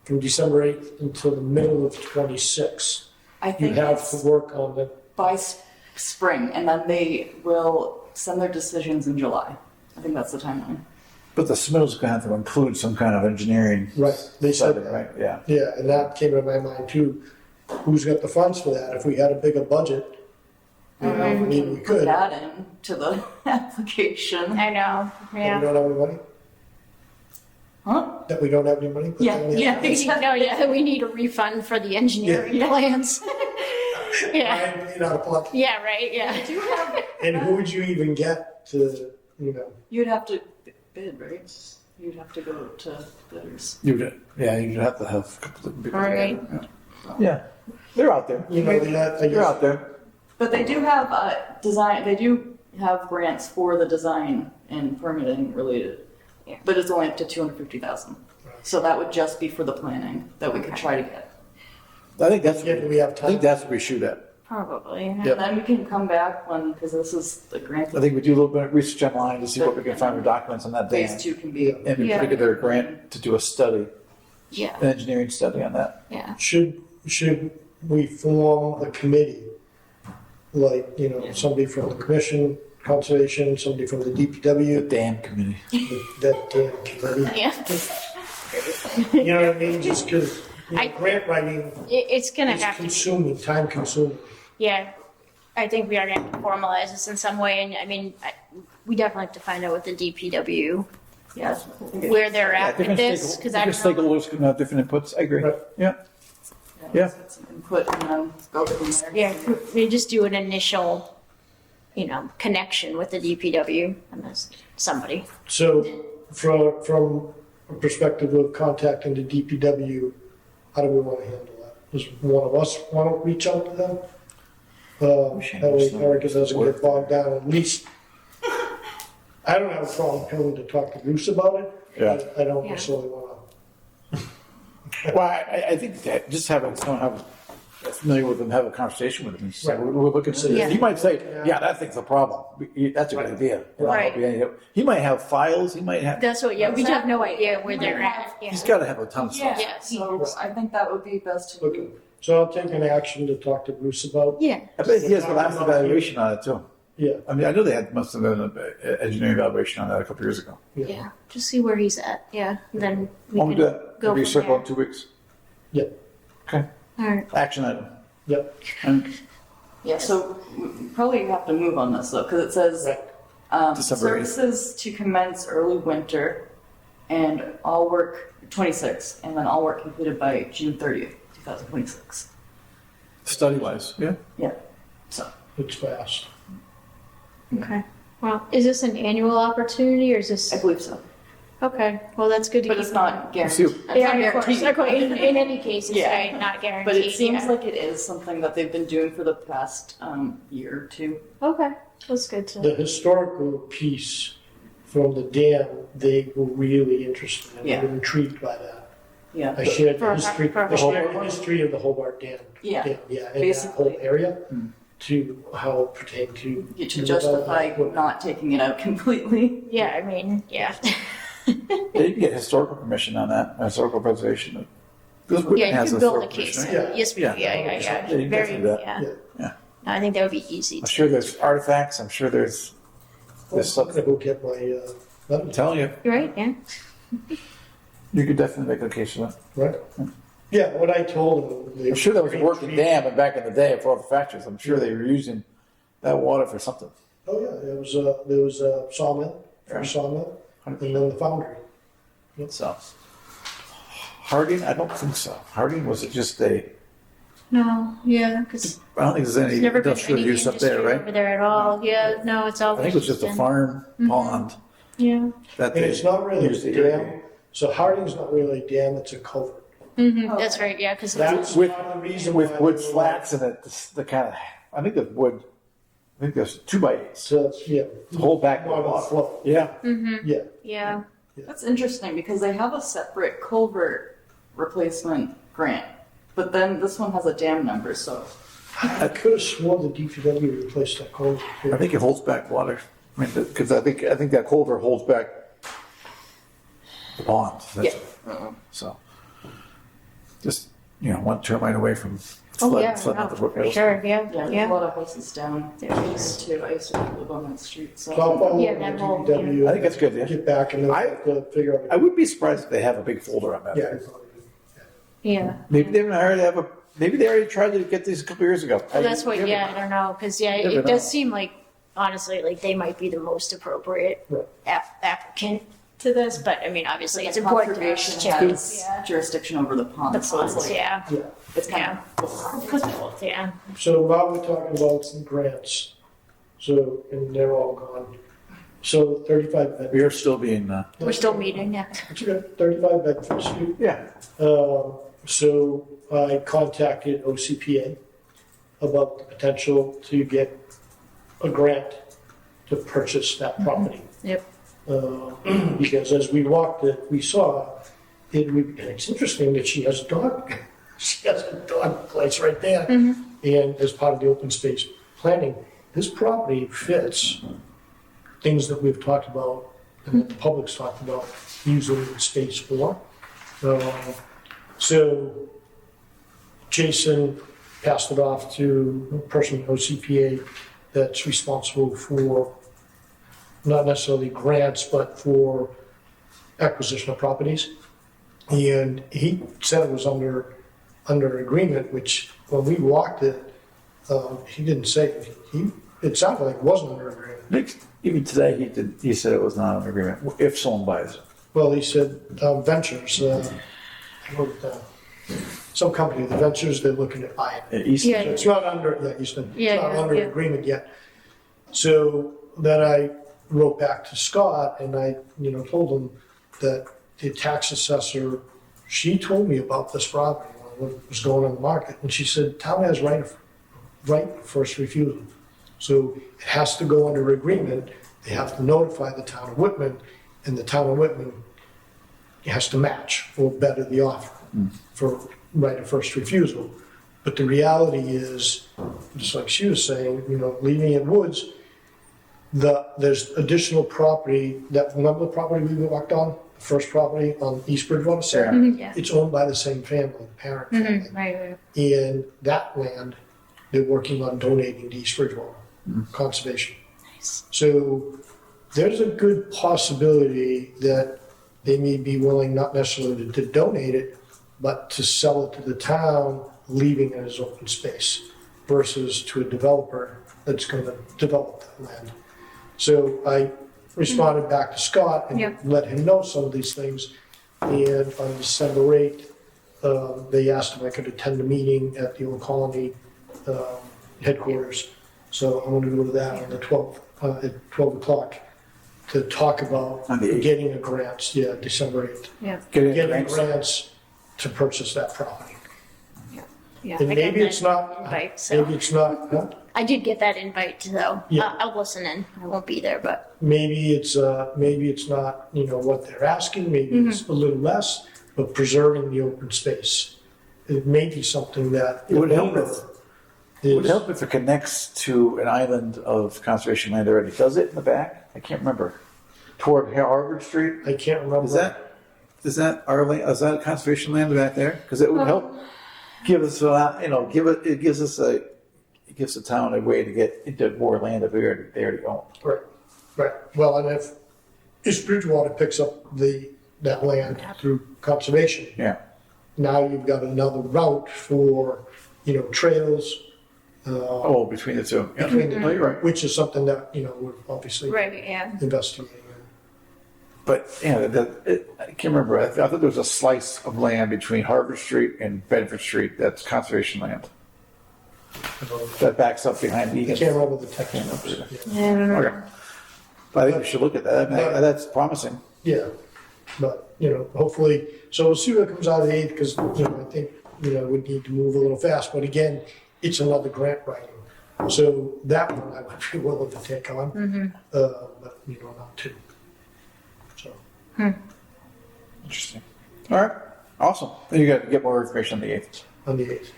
C: from December 8th until the middle of 26.
J: I
C: You
J: think
C: have
J: it's
C: to work on it.
J: by spring, and then they will send their decisions in July. I think that's the timeline.
A: But the submittal's gonna have to include some kind of engineering.
C: Right, they said
A: study,
C: that.
A: right? Yeah.
C: Yeah, and that came to my mind too. Who's got the funds for that? If we had a bigger budget, you know, I mean, we
J: Put
C: could.
J: that in to the application.
B: I know,
C: That we
B: yeah.
C: don't have any money?
J: Huh?
C: That we don't have any money? Put
J: Yeah,
C: that in the
J: yeah.
C: application?
B: No, yeah, we need a refund for the engineering plans. Yeah,
C: Brian, you know, out of pocket.
B: yeah, right, yeah.
J: Do you have?
C: And who would you even get to, you know?
J: You'd have to bid, right? You'd have to go to bidders.
A: You'd have to have a couple of people.
B: All right.
A: together, Yeah. They're out there.
C: You know, that, I
A: They're
C: guess,
A: out there.
J: But they do have design. They do have grants for the design and permitting related.
B: Yeah.
J: But it's only up to 250,000. So that would just be for the planning that we could try to get.
A: I think that's,
C: yeah, do we have
A: I think
C: time?
A: that's what we shoot at.
B: Probably,
A: Yep.
J: And then we can come back because this is the grant.
A: I think we do a little bit of research online to see what we can find for documents on that day.
J: Phase 2 can be.
A: And in
B: Yeah.
A: particular, a grant to do a study,
B: yeah,
A: an engineering study on that.
B: yeah.
C: Should we form a committee? Like, you know, somebody from the commission, conservation, somebody from the
A: The
C: DPW,
A: dam committee.
C: that damn committee.
B: Yeah,
C: You know what I mean? Just because grant writing
B: it's gonna
C: is
B: have to,
C: consuming, time consuming.
B: yeah. I think we are gonna have to formalize this in some way, and I mean, we definitely have to find out what the DPW,
J: Yeah.
B: where they're at with this, because I don't know.
A: Stakeholders can have different inputs. I agree.
C: Right.
A: Yeah. Yeah.
J: Get some input and then go from there.
B: Yeah, we just do an initial, connection with the DPW and there's somebody.
C: So from a perspective of contacting the DPW, how do we want to handle that? Does one of us want to reach out to them? That way Erica doesn't get bogged down, at least. I don't have a problem coming to talk to Bruce about it.
A: Yeah.
C: but I don't
B: Yeah.
C: necessarily want
A: Well, I think that just having someone familiar with them, have a conversation with them and say,
C: Right.
A: we're looking at
B: Yeah.
A: this. He might say, yeah, that thing's a problem. That's a good idea.
B: Right.
A: He might have files, he might have,
B: That's what, yeah, we have no idea where they're at. Yeah.
A: he's gotta have a ton of stuff.
B: Yeah.
J: So I think that would be best to
C: Okay. So I'll take an action to talk to Bruce about.
B: Yeah.
A: I bet he has the last evaluation on it too.
C: Yeah,
A: I mean, I know they must have done an engineering evaluation on that a couple years ago.
B: Yeah. Just see where he's at. Yeah. And then we
A: Won't we
B: can
A: do that?
B: go
A: Maybe
B: from
A: circle
B: there.
A: in 2 weeks.
C: yeah,
A: Okay.
B: All right.
A: Action item.
C: yep.
A: And
J: Yeah, so we probably have to move on this though, because it says
C: Right.
A: December 8th.
J: services to commence early winter and all work 26, and then all work completed by June 30th, 2026.
A: Study wise, yeah.
J: Yeah. So
C: It's fast.
B: Okay. Well, is this an annual opportunity or is this?
J: I believe so,
B: Okay. Well, that's good to
J: but
B: keep
J: it's
B: in
J: not
B: mind.
J: guaranteed.
A: See-
J: It's not
B: Yeah, of course.
J: guaranteed.
B: Okay. In any case, it's
J: Yeah.
B: not guaranteed.
J: But it seems
B: yeah.
J: like it is something that they've been doing for the past year or two.
B: Okay. That's good to.
C: The historical piece from the dam, they were really interested in,
J: Yeah.
C: they were intrigued by that.
J: Yeah.
C: I shared
B: For
C: the
B: a-
C: history,
B: for a
C: I shared the
B: Hobart.
C: history of the Hobart Dam.
J: Yeah.
C: Yeah, and that
J: Basically.
C: whole area to how it pertained to.
J: You to
C: the
J: justify
C: development.
J: not taking it out completely.
B: Yeah. I mean, yeah.
A: Yeah, you can get historical permission on that, historical preservation. Because Whitman
B: Yeah, you
A: has
B: can build a
A: historical
B: case.
A: permission, right?
C: Yeah.
B: Yes. Yeah. Yeah.
A: Yeah,
B: Yeah.
A: you can
B: Very.
A: do that.
B: Yeah.
C: Yeah.
A: Yeah.
B: No, I think that would be easy.
A: I'm
B: To,
A: sure there's artifacts. I'm sure there's
C: I'm
A: something.
C: gonna go get my,
A: I'm
C: letter,
A: telling you,
B: You're right. Yeah.
A: you could definitely make a case for that.
C: right? Yeah, what I told them. they
A: I'm sure that was a
C: were
A: working
C: intrigued.
A: dam back in the day for all the factories. I'm sure they were using that water for something.
C: Oh, yeah, there was a sawmill, first sawmill, and then the foundry.
A: So, Harding, I don't think so. Harding was it just a?
B: No. Yeah. Because
A: I don't think there's any
B: there's never been
A: industrial
B: any
A: use up
B: industry
A: there, right?
B: over there at all. Yeah. No, it's all.
A: I think it was just a farm pond
B: Yeah.
A: that
C: And
A: they
C: it's not really
A: used
C: a
A: to
C: dam,
A: irrigate.
C: so Harding's not really a dam, it's a culvert.
B: That's right. Yeah. Because
C: That's
A: With-
C: not the reason
A: with
C: why
A: wood
C: they were-
A: slats and it, the kind of, I think the wood, I think there's 2x8s.
C: So, yeah.
A: To hold back the
C: Water
A: water.
C: flow.
A: Yeah.
C: Yeah,
B: yeah.
J: That's interesting because they have a separate culvert replacement grant, but then this one has a dam number, so.
C: I could have sworn the DPW replaced that culvert.
A: I think it holds back water. I mean, because I think that culvert holds back the pond. That's
J: Yeah.
A: it. So, just, one termite away from
B: Oh
A: flood,
B: yeah.
A: flooding out
B: No,
A: the brook.
B: for sure. Yeah.
J: Yeah, there's a
B: Yeah.
J: lot of houses down
B: There
J: there
B: is.
J: too. I used to live on that street,
C: So I'll
J: so.
C: follow
B: Yeah,
C: up with
B: that
C: the
B: whole-
C: DPW.
A: I think that's good, yeah.
C: Get back and then we'll figure out.
A: I would be surprised if they have a big folder on that.
C: Yeah. I thought it
B: Yeah.
A: Maybe they already have a. Maybe they already tried to get these a couple years ago.
B: Well, that's what. Yeah. I don't know. Because yeah,
A: Never
B: it
A: know.
B: does seem like honestly, like they might be the most appropriate
C: Right.
B: applicant to this. But I mean, obviously, it's
J: The
B: important to us
J: conservation
B: too.
J: has
B: Yeah.
J: jurisdiction over the pond.
B: The
J: so it's
B: funds.
J: like-
B: Yeah.
C: Yeah.
J: It's kind
B: Yeah.
J: of.
B: Yeah.
C: So while we're talking about some grants, so, and they're all gone. So 35 Bedford.
A: We are still being.
B: We're still meeting. Yeah.
C: What you got, 35 Bedford Street?
A: Yeah.
C: So I contacted OCPA about the potential to get a grant to purchase that property.
B: Yep.
C: Because as we walked it, we saw, and it's interesting that she has a dog, she has a dog place right there. And as part of the open space planning, this property fits things that we've talked about and that the public's talked about using the space for. So Jason passed it off to a person at OCPA that's responsible for not necessarily grants, but for acquisition of properties. And he said it was under agreement, which when we walked it, he didn't say, it sounded like it wasn't under agreement.
A: Even today, he said it was not an agreement if someone buys it.
C: Well, he said Ventures, I wrote it down. Some company, the Ventures, they're looking at buying it.
A: East.
B: Yeah.
C: It's not under, yeah, Easton,
B: Yeah,
C: it's not
B: yeah,
C: under
B: yeah.
C: agreement yet. So then I wrote back to Scott and I, told him that the tax assessor, she told me about this property, what was going on in the market, and she said, town has right of first refusal. So it has to go under agreement, they have to notify the town of Whitman, and the town of Whitman has to match or better the offer for right of first refusal. But the reality is, just like she was saying, leaving it woods, there's additional property, remember the property we walked on the first property on East Bridgewater side,
B: Yeah.
C: it's owned by the same family, the parent family.
B: Right.
C: And that land, they're working on donating to East Bridgewater Conservation.
B: Nice.
C: So there's a good possibility that they may be willing, not necessarily to donate it, but to sell it to the town, leaving it as open space versus to a developer that's going to develop that land. So I responded back to Scott and
B: Yep.
C: let him know some of these things. And on December 8th, they asked if I could attend a meeting at the Old Colony headquarters. So I'm going to go to that on the 12th, at 12 o'clock to talk about
A: On the 8th.
C: getting a grant, December 8th.
B: Yeah.
C: Getting grants to purchase that property.
B: Yeah.
C: And
B: I got
C: maybe
B: that
C: it's not,
B: invite, so.
C: maybe it's not, huh?
B: I did get that invite, so
C: Yeah.
B: I'll listen in. I won't be there, but
C: maybe it's not, what they're asking, maybe it's a little less, but preserving the open space. It may be something that.
A: It would help
C: if
A: It would help if it connects to an island of conservation land already. Does it in the back? I can't remember. Toward Harvard Street?
C: I can't remember.
A: Is that our land? Is that conservation land back there? Because it would help give us, it gives the town a way to get into more land that they already own.
C: Right. Well, and if East Bridgewater picks up that land through conservation,
A: Yeah.
C: now you've got another route for, trails.
A: Between the two. Yeah.
C: Between the
A: Oh, you're right.
C: which is something that, we're obviously
B: right, yeah.
C: investigating.
A: But, I can't remember. I thought there was a slice of land between Harvard Street and Bedford Street that's conservation land. That backs up behind
C: I
A: Egan's.
C: can't remember the technical.
B: I don't know.
A: Okay. But I think we should look at that. That's promising.
C: Yeah, but, hopefully, so we'll see what comes out of the 8th, because, I think, we need to move a little fast, but again, it's another grant writing. So that one I would be willing to take on, but, not two. So,
A: Interesting. All right. Awesome. Then you got to get more information on the 8th.
C: on the 8th,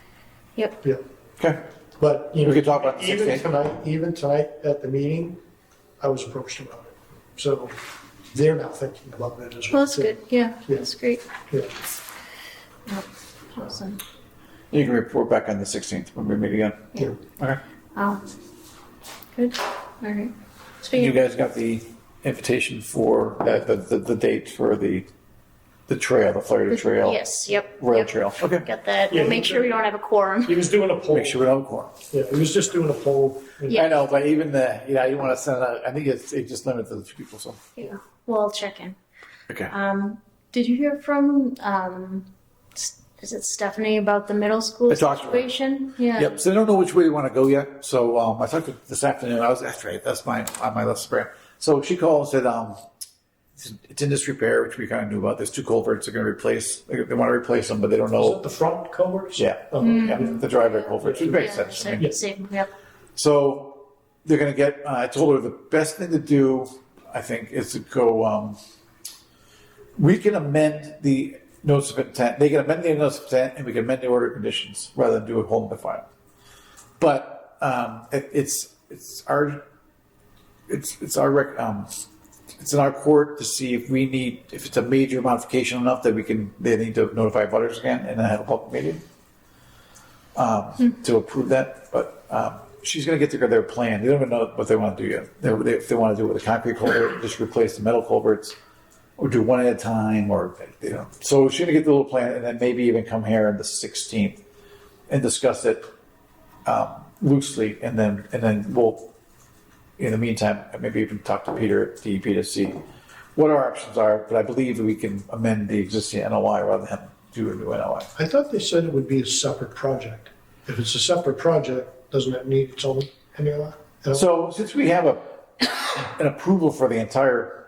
B: Yep.
C: yeah.
A: Okay.
C: But,
A: We could talk about the 16th.
C: even tonight at the meeting, I was approached about it. So they're now thinking about it as well.
B: Well, that's
C: too.
B: good. Yeah,
C: Yeah.
B: that's great.
C: Yeah.
B: Yep. Awesome.
A: You can report back on the 16th when we meet again.
C: Yeah.
A: Okay.
B: Oh, good. All right.
A: You
B: Speaking of,
A: guys got the invitation for the date for the trail, the Florida Trail,
B: yes, yep.
A: Rail
B: yep.
A: Trail. Okay.
B: Got that.
C: Yeah,
B: We'll make sure we don't have a quorum.
C: He was doing a poll.
A: Make sure we don't quorum.
C: Yeah, he was just doing a poll.
B: Yeah.
A: I know, but even you don't want to send out. I think it just limits the people. So
B: Yeah. Well, I'll check in.
A: okay.
B: Did you hear from, is it Stephanie about the middle school
A: I talked to her.
B: situation? Yeah.
A: Yep. So I don't know which way we want to go yet. So I talked to this afternoon. That's right. That's on my list spread. So she called and said it's in disrepair, which we kind of knew about. There's two culverts they're going to replace. They want to replace them, but they don't
C: Was
A: know.
C: it the front culverts?
A: Yeah.
C: Oh,
A: Yeah, the driveway culverts, which makes sense. to me.
B: Same, yep.
A: So they're going to get. I told her the best thing to do, I think, is to go. We can amend the notice of intent. They can amend the notice of intent, and we can amend the order of conditions rather than do it home by file. But it's in our court to see if it's a major modification enough that they need to notify butters again and then have a public meeting to approve that. But she's going to get together their plan. They don't even know what they want to do yet. If they want to do it with a concrete culvert, just replace the metal culverts, or do one at a time, or So she's going to get the little plan and then maybe even come here on the 16th and discuss it loosely, and then we'll. In the meantime, maybe even talk to Peter at DEP to see what our options are, but I believe that we can amend the existing NOI rather than do a new NOI.
C: I thought they said it would be a separate project. If it's a separate project, doesn't it need its own NOI?
A: So since we have an approval for the entire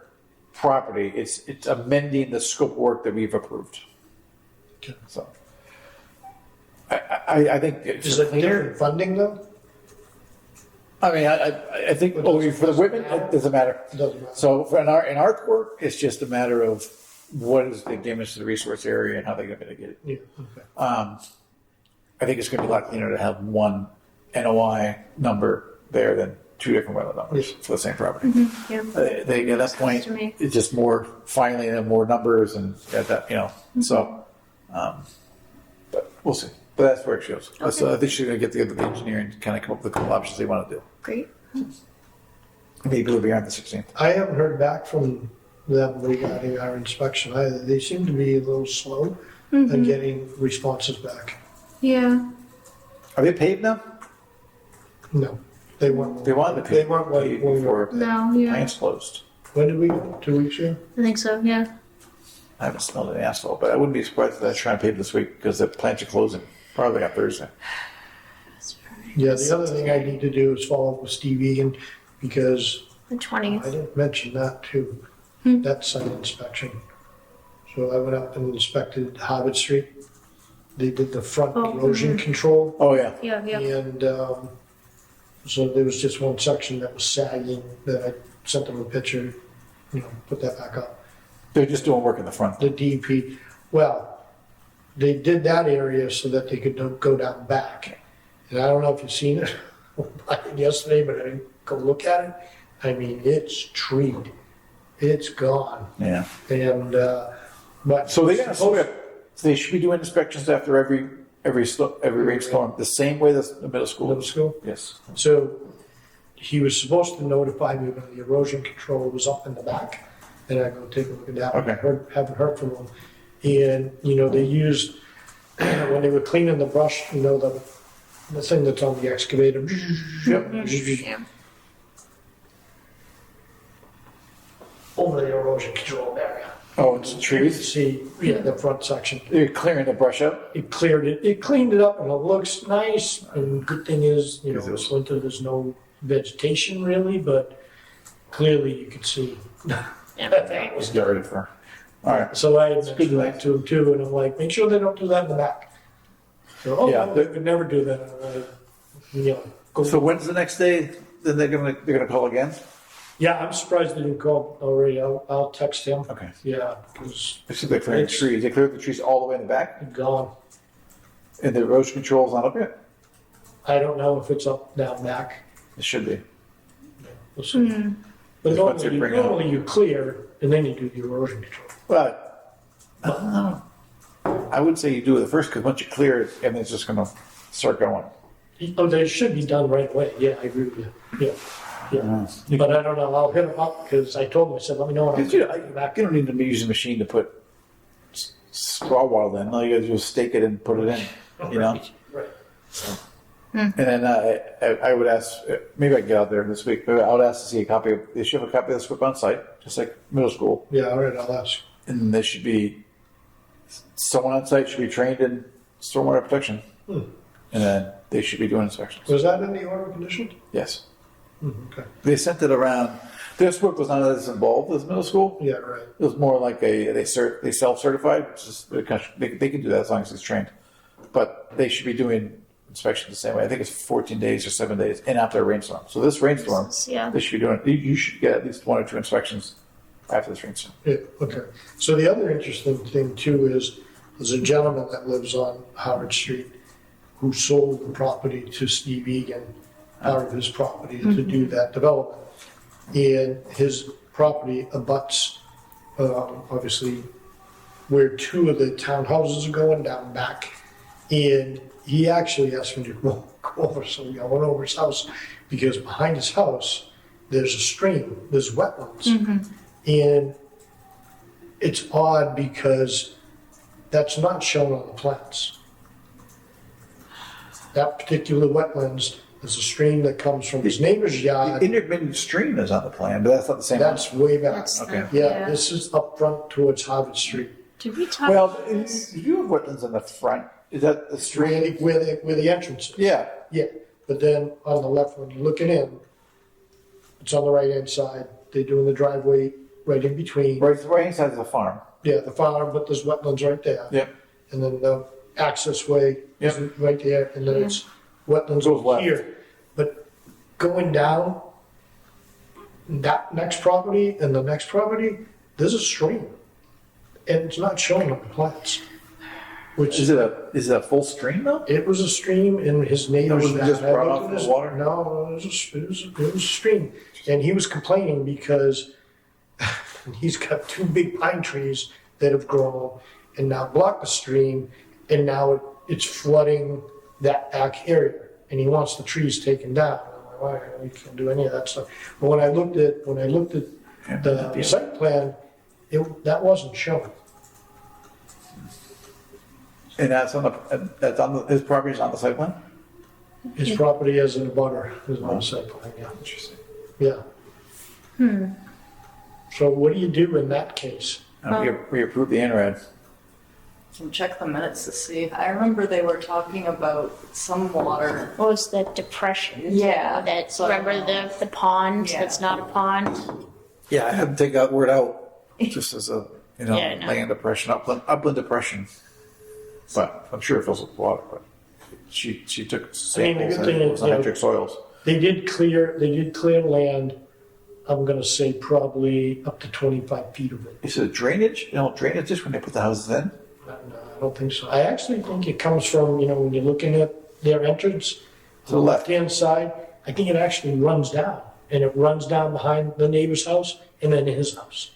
A: property, it's amending the scope of work that we've approved.
C: Okay.
A: So I think it's
C: Is it
A: cleaner.
C: different funding though?
A: I mean, I think for the Whitman, it doesn't matter.
C: It doesn't matter.
A: So in our court, it's just a matter of what is the damage to the resource area and how they're going to mitigate it.
C: Yeah, okay.
A: I think it's going to be a lot cleaner to have one NOI number there than two different wetland numbers for the same property.
B: Yeah.
A: They, at that point,
B: To me.
A: it's just more finally and more numbers and at that, you know, so, but we'll see. But that's where it shows. So I think she's gonna get together with the engineer and kind of come up with the couple options they want to do.
B: Great.
A: Maybe it'll be on the 16th.
C: I haven't heard back from them regarding our inspection either. They seem to be a little slow in getting responses back.
B: Yeah.
A: Are they paved now?
C: No, they weren't.
A: They wanted to
C: They
A: pave
C: weren't like when we were.
A: before
B: No. Yeah.
A: plants closed.
C: When did we go? 2 weeks ago?
B: I think so. Yeah.
A: I haven't smelled any asphalt, but I wouldn't be surprised if they're trying to pave this week because the plants are closing probably on Thursday.
C: Yeah, the other thing I need to do is follow up with Steve Egan because
B: The
C: I
B: 20th.
C: didn't mention that too. That site inspection. So I went up and inspected Harvard Street. They did the front
B: Oh,
C: erosion control.
A: Oh, yeah.
B: Yeah. Yeah.
C: And so there was just one section that was sagging that I sent them a picture, put that back up.
A: They're just doing work in the front.
C: The DEP, well, they did that area so that they could go down back. And I don't know if you've seen it yesterday, but I didn't go look at it. I mean, it's treed. It's gone.
A: Yeah.
C: And, but.
A: So they should be doing inspections after every rainstorm, the same way the middle school.
C: Middle school?
A: Yes.
C: So he was supposed to notify me when the erosion control was up in the back. And I go take a look at that.
A: Okay.
C: Haven't heard from them. And, they used, when they were cleaning the brush, the thing that's on the excavator.
A: Yep.
B: Yeah.
C: Over the erosion control area.
A: Oh, it's
C: You can
A: trees.
C: see, the front section.
A: They're clearing the brush up.
C: It cleared it. It cleaned it up and it looks nice. And good thing is,
A: Is it-
C: this winter there's no vegetation really, but clearly you could see.
B: Yeah.
C: that was.
A: Just get rid of her. All right.
C: So I mentioned that to him too, and I'm like, make sure they don't do that in the back. So,
A: Yeah,
C: no, they could never do that. And I'm like, go.
A: So when's the next day? Then they're gonna call again.
C: Yeah, I'm surprised they didn't call already. I'll text him.
A: Okay.
C: Yeah, because
A: I see they're clearing the trees. They cleared the trees all the way in the back,
C: it's gone.
A: and the erosion control's not up yet.
C: I don't know if it's up down back.
A: It should be.
C: We'll see. But
A: That's what they're bringing up.
C: normally you clear and then you do the erosion control.
A: But I would say you do it first because once you clear it, everything's just gonna start going.
C: Oh, they should be done right away. Yeah, I agree with you. Yeah. Yeah. But I don't know. I'll hit him up because I told him, I said, let me know when I'm
A: Because
C: back.
A: you don't need to be using a machine to put straw wattle in. All you gotta do is stake it and put it in,
C: Right.
A: And then I would ask, maybe I can get out there this week, but I would ask to see a copy of, they should have a copy of the script on site, just like middle school.
C: Yeah, all right, I'll ask.
A: And there should be, someone on site should be trained in stormwater protection. And then they should be doing inspections.
C: Was that in the order of conditions?
A: Yes.
C: Okay.
A: They sent it around, their script was not as involved as middle school.
C: Yeah, right.
A: It was more like they self-certified, which is, they can do that as long as it's trained. But they should be doing inspections the same way. I think it's 14 days or 7 days in after a rainstorm. So this rainstorm,
B: Yeah.
A: they should be doing, you should get at least 1 or 2 inspections after this rainstorm.
C: Yeah, okay. So the other interesting thing too is, there's a gentleman that lives on Howard Street who sold the property to Steve Egan, out of his property to do that development. And his property abuts, obviously, where 2 of the townhouses are going down back. And he actually asked me to go over, so I went over his house, because behind his house, there's a stream, there's wetlands. And it's odd because that's not shown on the plans. That particular wetlands, there's a stream that comes from his neighbor's
A: The
C: yard.
A: intermittent stream is on the plan, but that's not the same.
C: That's way back.
B: That's
A: Okay.
C: Yeah, this is up front towards Harvard Street.
B: Did we talk?
A: Well,
B: about this?
A: you have wetlands in the front. Is that the stream?
C: Where the entrance is.
A: Yeah.
C: Yeah, but then on the left, when you're looking in, it's on the right-hand side. They're doing the driveway right in between.
A: Right, the right hand side is the farm.
C: Yeah, the farm, but there's wetlands right there.
A: Yep.
C: And then the access way is
A: Yep.
C: right there, and then it's wetlands
A: Goes
C: over
A: left.
C: here. But going down that next property and the next property, there's a stream. And it's not shown on the plans. which
A: Is it a full stream though?
C: it was a stream, and his neighbors.
A: It wasn't just
C: I
A: brought
C: looked
A: off
C: at
A: the
C: his-
A: water?
C: No, it was a stream, and he was complaining because he's got two big pine trees that have grown and now block the stream, and now it's flooding that back area, and he wants the trees taken down. I'm like, why, we can't do any of that stuff. But when I looked at the site plan, that wasn't shown.
A: And his property is on the site plan?
C: His property as a butter is on the site plan, yeah.
A: Interesting.
C: Yeah. So what do you do in that case?
A: We approved the INRAD.
J: Can check the minutes to see. I remember they were talking about some water.
B: What was that depression?
J: Yeah.
B: That,
J: So I
B: remember
J: don't
B: the pond
J: Yeah.
B: that's not a pond?
A: Yeah, I had to take that word out, just as a,
B: Yeah, I know.
A: land depression, upland depression. But I'm sure it fills with water, but she took samples and
C: good thing
A: it
C: is,
A: was
C: you know,
A: nitric soils.
C: They did clear land, I'm gonna say probably up to 25 feet of it.
A: Is it drainage? Drainage just when they put the houses in?
C: No, I don't think so. I actually think it comes from, when you're looking at their entrance, to the left-hand side, I think it actually runs down. And it runs down behind the neighbor's house and then his house.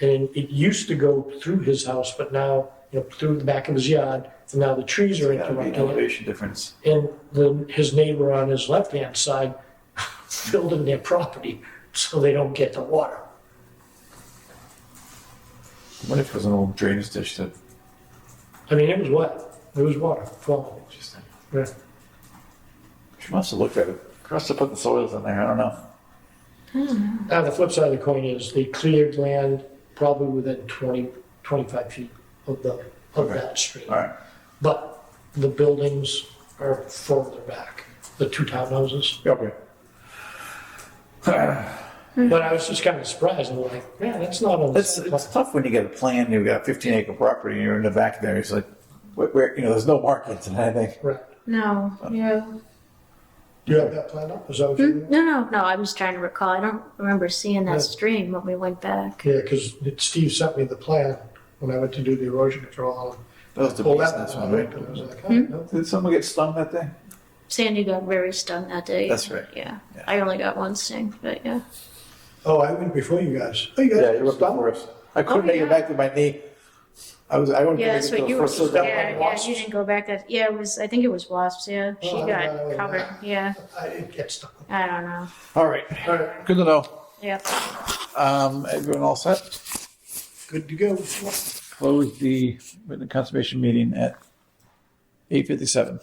C: And it used to go through his house, but now, through the back of his yard, and now the trees are
A: Gotta be an
C: interrupting it.
A: elevation difference.
C: And his neighbor on his left-hand side filled in their property so they don't get the water.
A: What if it was an old drainage ditch that,
C: I mean, it was wet. It was water flowing.
A: interesting.
C: Yeah.
A: She must have looked at it. Must have put the soils in there, I don't know.
C: Now, the flip side of the coin is they cleared land probably within 20, 25 feet of that stream.
A: All right.
C: But the buildings are further back, the two townhouses.
A: Okay.
C: But I was just kind of surprised. I'm like, man, that's not on the
A: It's
C: site
A: it's
C: plan.
A: tough when you get a plan, you've got 15-acre property, and you're in the back there, it's like, where there's no markings and anything.
C: Right.
B: No, yeah.
C: Do you have that plan up? Is that what you
B: No, I'm just trying to recall. I don't remember seeing that
C: Yeah.
B: stream when we went back.
C: Yeah, because Steve sent me the plan when I went to do the erosion control.
A: That was the
C: Pull
A: business
C: that
A: one,
C: one,
A: right?
C: and I was like, oh, no.
A: Did someone get stung that day?
B: Sandy got very stung that day.
A: That's right.
B: Yeah.
A: Yeah.
B: I only got one sting, but yeah.
C: Oh, I went before you guys. Oh, you guys.
A: Yeah, you were before us. I couldn't make
B: yeah.
A: it back to my knee. I wouldn't
B: Yeah,
A: make
B: that's
A: it to
B: what
A: the
B: you were.
A: first circle.
B: Yeah, you didn't go back. That yeah, it was. I think it was wasps. Yeah, she
C: Oh,
B: got
C: no,
B: covered.
C: no.
B: Yeah,
C: I didn't get stuck.
B: I don't know.
A: All right,
C: All right,
A: good to know.
B: Yeah.
A: Everyone all set?
C: good to go.
A: Close the Whitman Conservation meeting at 8:57.